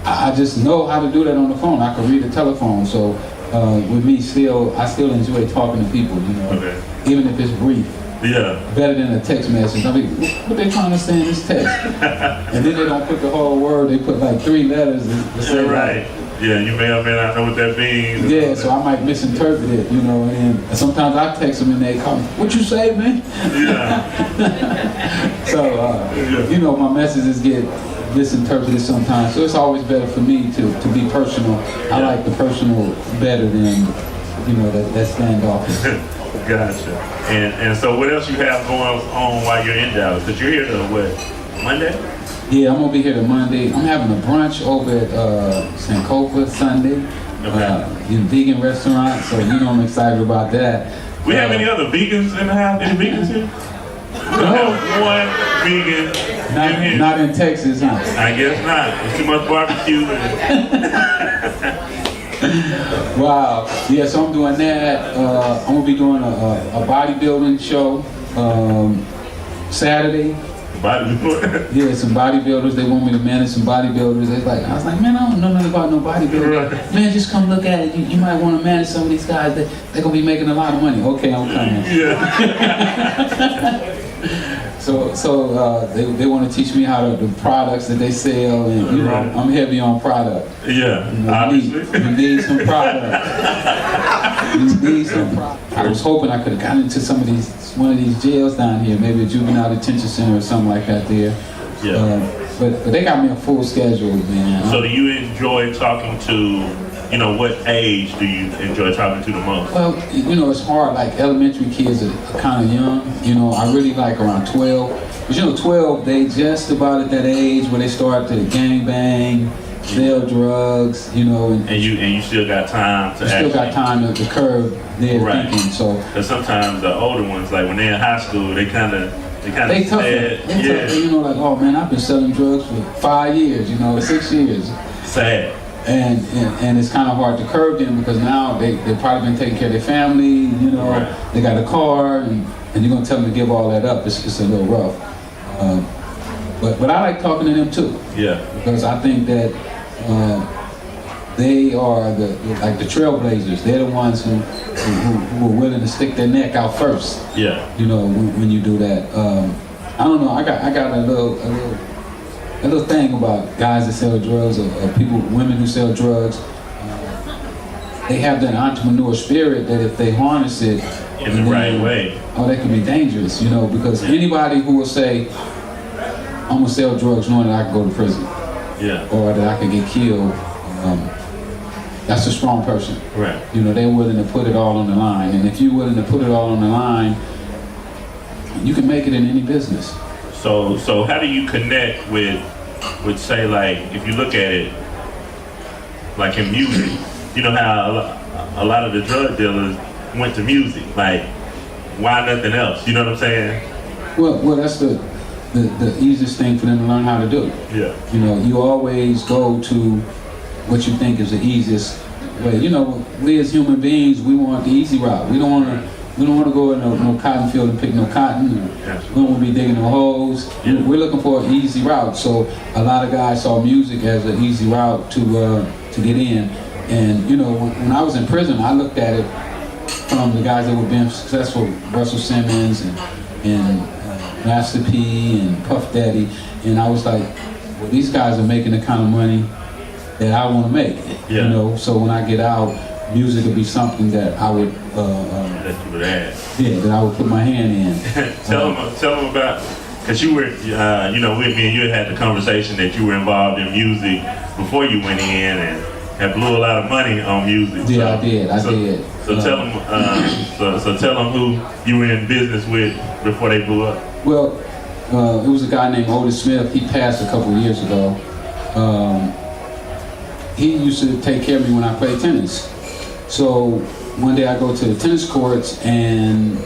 I just know how to do that on the phone. I can read the telephone. So with me, I still enjoy talking to people. You know, even if it's brief. Yeah. Better than a text message. I mean, what they trying to say in this text? And then they don't put the whole word. They put like 3 letters to say right. Yeah, you may or may not know what that means. Yeah, so I might misinterpret it, you know, and sometimes I text them and they call me, what you say, man? Yeah. So, you know, my messages get misinterpreted sometimes. So it's always better for me to be personal. I like the personal better than, you know, that standoffish. Gotcha. And so what else you have going on while you're in Dallas? Because you're here to what, Monday? Yeah, I'm going to be here to Monday. I'm having a brunch over at Sankofa Sunday. In a vegan restaurant, so you know I'm excited about that. We have any other vegans in the house? Any vegans here? No. One vegan in here. Not in Texas, huh? I guess not. There's too much barbecue. Wow. Yeah, so I'm doing that. I'm going to be doing a bodybuilding show Saturday. Yeah, some bodybuilders. They want me to manage some bodybuilders. I was like, man, I don't know nothing about no bodybuilding. Right. Man, just come look at it. You might want to manage some of these guys. They're going to be making a lot of money. Okay, I'm coming. Yeah. So they want to teach me how the products that they sell, and you know, I'm heavy on product. Yeah, you know, obviously. You need some product. You need some product. I was hoping I could have gotten into one of these jails down here, maybe a juvenile detention center or something like that there. Yeah. But they got me a full schedule, man. So do you enjoy talking to? You know, what age do you enjoy talking to the most? Well, you know, it's hard. Like elementary kids are kind of young. You know, I really like around 12. But you know, 12, they just about at that age where they start to gang bang, sell drugs. You know, and you still got time to. You still got time to curb their thinking. So, because sometimes the older ones, like when they're in high school, they kind of tough. You know, like, oh man, I've been selling drugs for 5 years. You know, 6 years. Sad. And it's kind of hard to curb them, because now they've probably been taking care of their family, you know, they got a car, and you're going to tell them to give all that up. It's a little rough. But I like talking to them too. Yeah. Because I think that they are like the trailblazers. They're the ones who are willing to stick their neck out first. Yeah. You know, when you do that. I don't know. I got a little thing about guys that sell drugs or women who sell drugs. They have that entrepreneur spirit that if they harness it in the right way, they can be dangerous. You know, because anybody who will say, "I'm gonna sell drugs knowing that I can go to prison," or that I can get killed. That's a strong person. Right. You know, they're willing to put it all on the line. And if you're willing to put it all on the line, you can make it in any business. So how do you connect with say, like, if you look at it, like in music, you know how a lot of the drug dealers went to music. Like, why nothing else? You know what I'm saying? Well, that's the easiest thing for them to learn how to do. Yeah. You know, you always go to what you think is the easiest way. You know, we as human beings, we want the easy route. We don't want to go in no cotton field and pick no cotton. We don't want to be digging no holes. Yeah. We're looking for an easy route. So a lot of guys saw music as an easy route to get in. And you know, when I was in prison, I looked at it from the guys that were being successful, Russell Simmons and Master P and Puff Daddy, and I was like, well, these guys are making the kind of money that I want to make. Yeah. You know, so when I get out, music would be something that I would that you would add. Yeah, that I would put my hand in. Tell them about, because you were, you know, with me and you had the conversation that you were involved in music before you went in and had blew a lot of money on music. Yeah, I did. So tell them, so tell them who you were in business with before they blew up. Well, it was a guy named Otis Smith. He passed a couple of years ago. He used to take care of me when I played tennis. So one day I go to the tennis courts and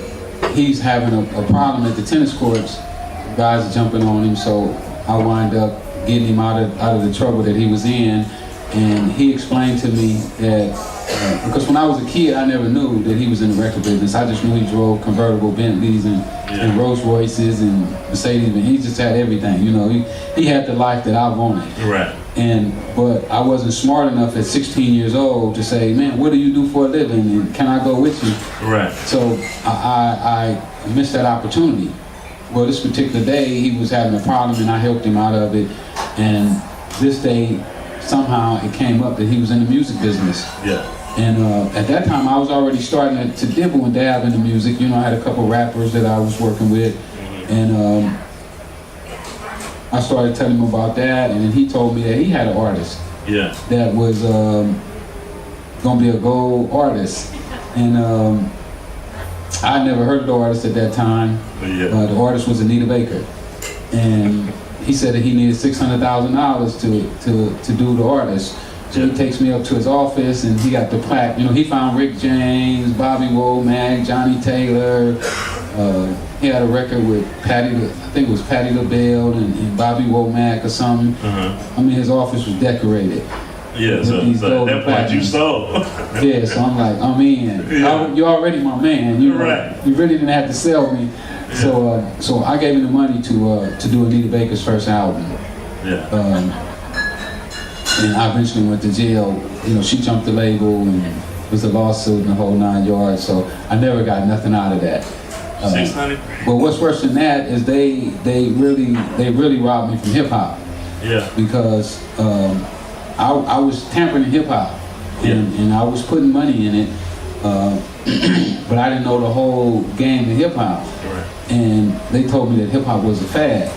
he's having a problem at the tennis courts. Guys are jumping on him, so I wind up getting him out of the trouble that he was in. And he explained to me that, because when I was a kid, I never knew that he was in the record business. I just knew he drove convertible Bentleys and Rolls Royces and Mercedes, and he just had everything. You know, he had the life that I wanted. Right. But I wasn't smart enough at 16 years old to say, man, what do you do for a living? And can I go with you? Right. So I missed that opportunity. Well, this particular day, he was having a problem and I helped him out of it. And this day, somehow it came up that he was in the music business. Yeah. And at that time, I was already starting to dibble and dab in the music. You know, I had a couple rappers that I was working with. And I started telling him about that, and then he told me that he had an artist that was gonna be a gold artist, and I never heard of the artist at that time. The artist was Anita Baker, and he said that he needed $600,000 to do the artist. So he takes me up to his office, and he got the plaque. You know, he found Rick James, Bobby Womack, Johnny Taylor. He had a record with I think it was Patti LaBelle and Bobby Womack or something. I mean, his office was decorated. Yeah, so that part you sold. Yeah, so I'm like, I'm in. Yeah. You're already my man. You really didn't have to sell me. Yeah. So I gave him the money to do Anita Baker's first album. Yeah. And I eventually went to jail. You know, she jumped the label and it was a lawsuit and the whole 9 yards. So I never got nothing out of that. 600. But what's worse than that is they really robbed me from hip hop. Yeah. Because I was tampering in hip hop and I was putting money in it, but I didn't know the whole game of hip hop. Right. And they told me that hip hop was a fad.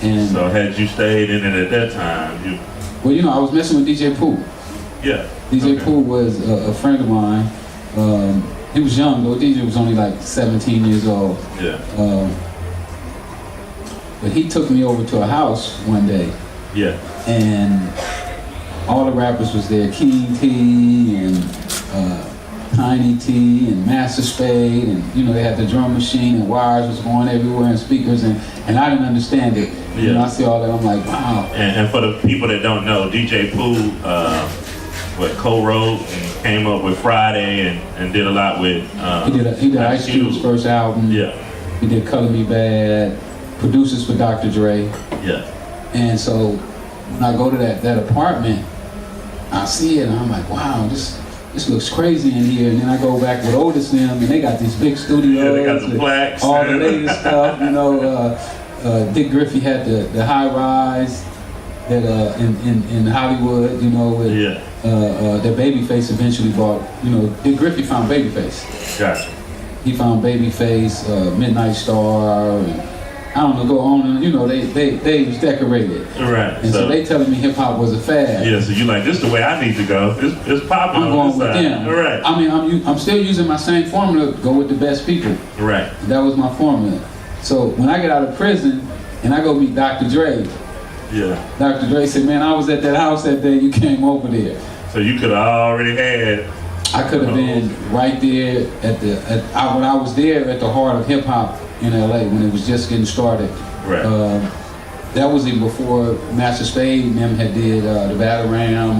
And so had you stayed in it at that time, well, you know, I was messing with DJ Pooh. Yeah. DJ Pooh was a friend of mine. He was young though. DJ was only like 17 years old. Yeah. But he took me over to a house one day. Yeah. And all the rappers was there. King T and Tiny T and Master Spade, and you know they had the drum machine and wires was going everywhere and speakers, and I didn't understand it. Yeah. You know, I see all that, I'm like, wow. And for the people that don't know, DJ Pooh, co-wrote and came up with Friday and did a lot with. He did Ice Cube's first album. Yeah. He did Color Me Bad. Producers for Dr. Dre. Yeah. And so when I go to that apartment, I see it and I'm like, wow, this looks crazy in here. And then I go back with Otis and them, and they got these big studios. Yeah, they got the plaques. All the latest stuff, you know. Dick Griffey had the high rise that in Hollywood, you know, with that Babyface eventually bought. You know, Dick Griffey found Babyface. Gotcha. He found Babyface, Midnight Star, and I don't know, go on, and you know, they was decorated. Right. And so they telling me hip hop was a fad. Yeah, so you like, this is the way I need to go. It's popping. I'm going with them. All right. I mean, I'm still using my same formula, go with the best people. Right. That was my formula. So when I get out of prison and I go meet Dr. Dre, Dr. Dre said, man, I was at that house that day you came over there. So you could have already had. I could have been right there when I was there at the heart of hip hop in LA when it was just getting started. Right. That was even before Master Spade and them had did the Battle Ram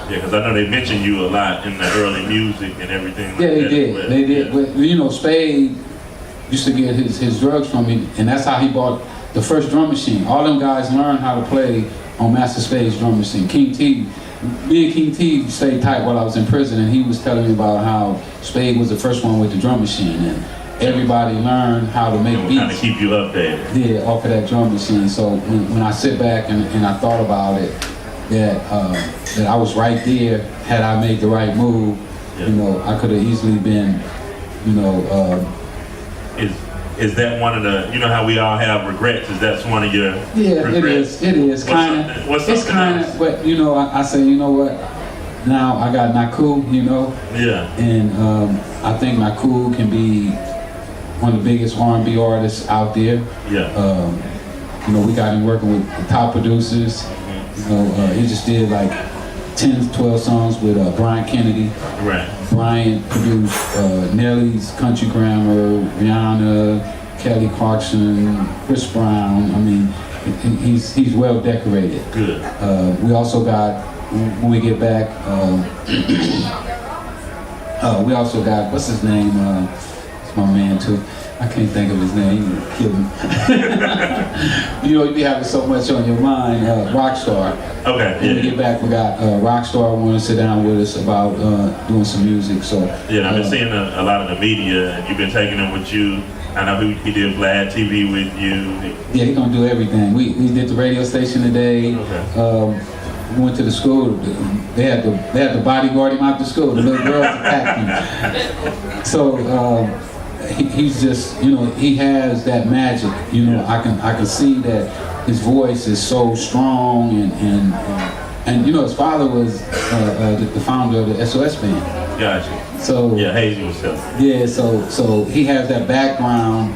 yeah, because I know they mentioned you a lot in the early music and everything. Yeah, they did. They did. But you know, Spade used to get his drugs from me, and that's how he bought the first drum machine. All them guys learned how to play on Master Spade's drum machine. King T, me and King T stayed tight while I was in prison, and he was telling me about how Spade was the first one with the drum machine, and everybody learned how to make beats. Kind of keep you updated. Yeah, off of that drum machine. So when I sit back and I thought about it, that I was right there. Had I made the right move, you know, I could have easily been, you know. Is that one of the, you know how we all have regrets? Is that one of your regrets? It is kind of. It's kind of, but you know, I say, you know what? Now I got Naku, you know. Yeah. And I think Naku can be one of the biggest R&B artists out there. Yeah. You know, we got him working with the top producers. You know, he just did like 10, 12 songs with Brian Kennedy. Right. Brian produced Nelly's Country Grammar, Rihanna, Kelly Clarkson, Chris Brown. I mean, he's well decorated. Good. We also got, when we get back, we also got, what's his name? It's my man too. I can't think of his name. He killed him. You know, you be having so much on your mind. Rockstar. Okay. When we get back, we got Rockstar want to sit down with us about doing some music. So yeah, I've been seeing a lot of the media, and you've been taking them with you. I know he did Vlad TV with you. Yeah, he's gonna do everything. We did the radio station today. Okay. We went to the school. They had to bodyguard him out the school. The little girls attacked him. So. He's just, you know, he has that magic. You know, I can see that his voice is so strong, and you know, his father was the founder of the SOS band. Gotcha. So yeah, Hazy was too. Yeah, so he has that background,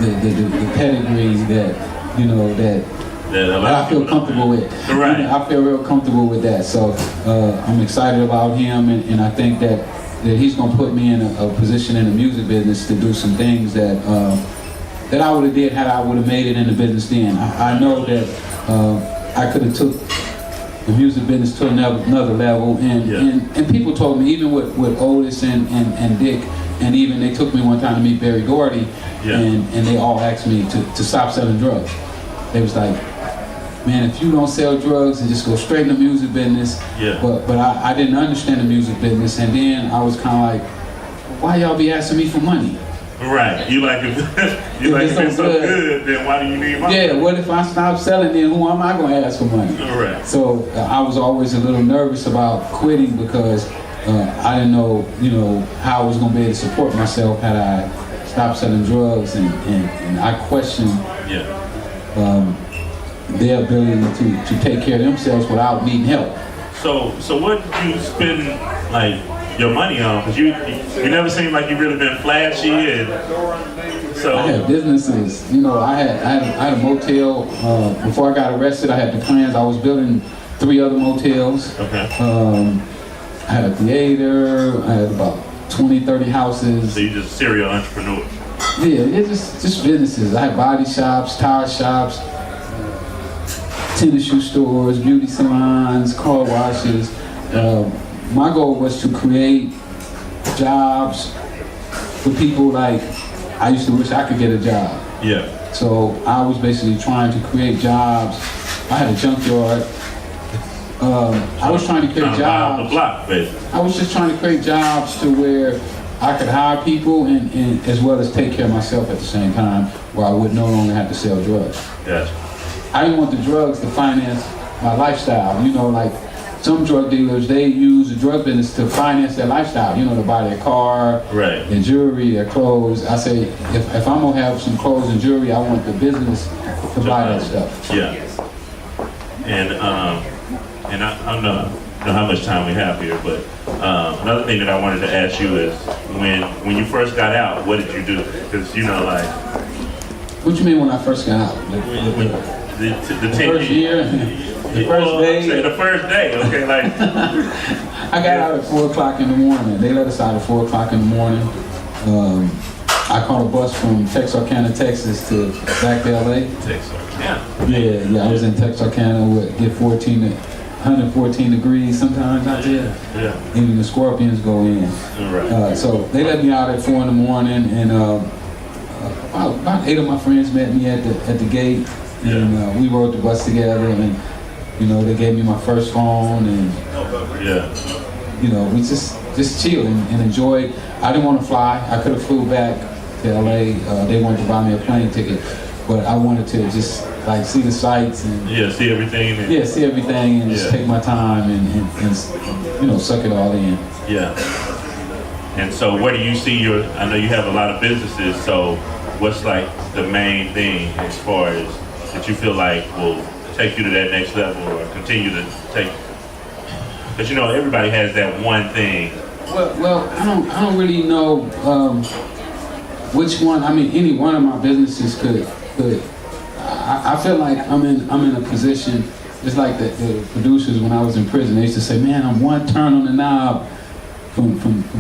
the pedigree that, you know, that I feel comfortable with. Right. You know, I feel real comfortable with that. So I'm excited about him, and I think that he's gonna put me in a position in the music business to do some things that I would have did had I would have made it in the business then. I know that I could have took the music business to another level, and people told me, even with Otis and Dick, and even they took me one time to meet Barry Gordy, and they all asked me to stop selling drugs. They was like, man, if you don't sell drugs and just go straight in the music business. Yeah. But I didn't understand the music business, and then I was kind of like, why y'all be asking me for money? Right. You like if it's so good, then why do you need money? Yeah. What if I stop selling? Then who am I going to ask for money? Right. So I was always a little nervous about quitting because I didn't know, you know, how I was going to be able to support myself had I stopped selling drugs, and I questioned. Yeah. Their ability to take care of themselves without needing help. So what did you spend like your money on? Because you never seemed like you really been flashy, and so I had businesses. You know, I had a motel before I got arrested. I had the plans. I was building 3 other motels. Okay. I had a theater. I had about 20, 30 houses. So you just a serial entrepreneur. Yeah, it's just businesses. I had body shops, tire shops, tennis shoe stores, beauty salons, car washes. My goal was to create jobs for people like I used to wish I could get a job. Yeah. So I was basically trying to create jobs. I had a junkyard. I was trying to create jobs. The block, basically. I was just trying to create jobs to where I could hire people and as well as take care of myself at the same time, where I would no longer have to sell drugs. Yes. I didn't want the drugs to finance my lifestyle. You know, like some drug dealers, they use the drug business to finance their lifestyle. You know, to buy their car, right, their jewelry, their clothes. I say, if I'm gonna have some clothes and jewelry, I want the business to buy that stuff. Yeah. And I don't know how much time we have here, but another thing that I wanted to ask you is when you first got out, what did you do? Because you know, like. What you mean when I first got out? The first year, the first day. The first day, okay, like. I got out at 4 o'clock in the morning. They let us out at 4 o'clock in the morning. I caught a bus from Texarkana, Texas to back to LA. Texarkana? Yeah, I was in Texarkana, would get 114 degrees sometimes out there. Yeah. Even the scorpions go in. Right. So they let me out at 4 in the morning, and about 8 of my friends met me at the gate, and we rode the bus together, and you know, they gave me my first phone, and you know, we just chilled and enjoyed. I didn't want to fly. I could have flew back to LA. They wanted to buy me a plane ticket, but I wanted to just like see the sights and see everything. See everything, and just take my time and you know, suck it all in. Yeah. And so, where do you see I know you have a lot of businesses. So, what's like the main thing as far as that you feel like will take you to that next level or continue to take? Because you know, everybody has that one thing. Well, I don't really know which one. I mean, any one of my businesses could. I feel like I'm in a position, just like the producers when I was in prison. They used to say, "Man, I'm one turn on the knob from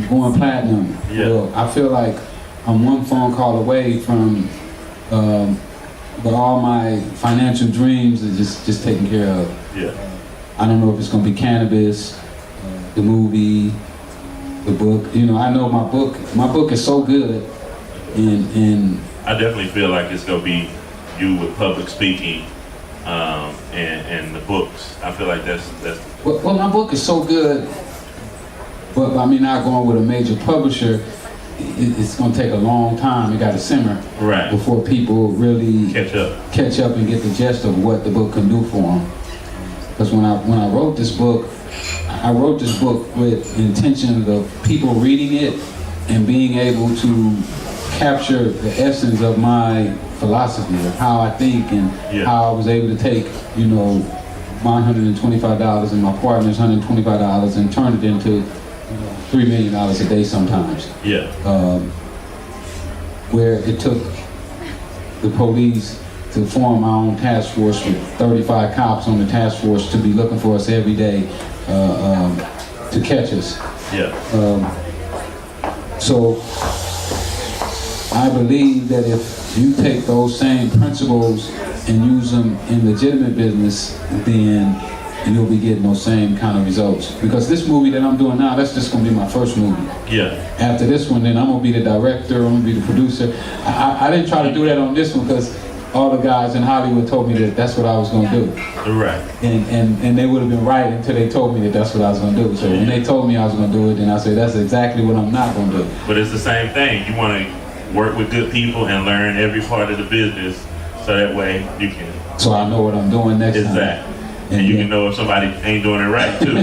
going platinum." Yeah. Well, I feel like I'm one phone call away from all my financial dreams are just taken care of. Yeah. I don't know if it's gonna be Cannabis, the movie, the book. You know, I know my book is so good, and I definitely feel like it's gonna be you with public speaking, and the books. I feel like that's. Well, my book is so good, but I mean, not going with a major publisher. It's gonna take a long time. It got to simmer before people really catch up and get the gist of what the book can do for them. Because when I wrote this book, I wrote this book with the intention of people reading it and being able to capture the essence of my philosophy of how I think and how I was able to take, you know, my $125 and my partner's $125 and turn it into $3 million a day sometimes. Yeah. Where it took the police to form our own task force with 35 cops on the task force to be looking for us every day to catch us. Yeah. So I believe that if you take those same principles and use them in legitimate business, then you'll be getting those same kind of results. Because this movie that I'm doing now, that's just gonna be my first movie. Yeah. After this one, then I'm gonna be the director, I'm gonna be the producer. I didn't try to do that on this one because all the guys in Hollywood told me that that's what I was gonna do. Right. And they would have been right until they told me that that's what I was gonna do. So when they told me I was gonna do it, then I said that's exactly what I'm not gonna do. But it's the same thing. You wanna work with good people and learn every part of the business so that way you can. So I know what I'm doing next time. Exactly. And you can know if somebody ain't doing it right too.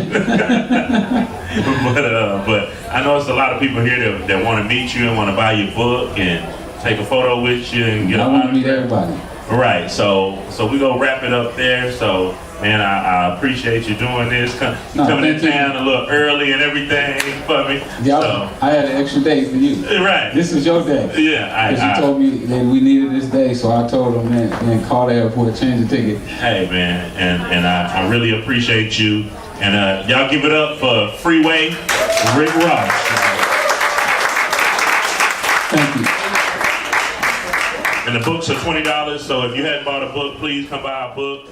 But I know it's a lot of people here that want to meet you and want to buy your book and take a photo with you and get. I want to meet everybody. Right. So we gonna wrap it up there. So man, I appreciate you doing this. Coming in town a little early and everything for me. Yeah, so, I had an extra day for you. Right. This was your day. Yeah. Because you told me that we needed this day, so I told them, man, call the airport, change the ticket. Hey, man, and I really appreciate you. And y'all give it up for Freeway, Rick Ross. Thank you. And the books are $20, so if you hadn't bought a book, please come buy a book.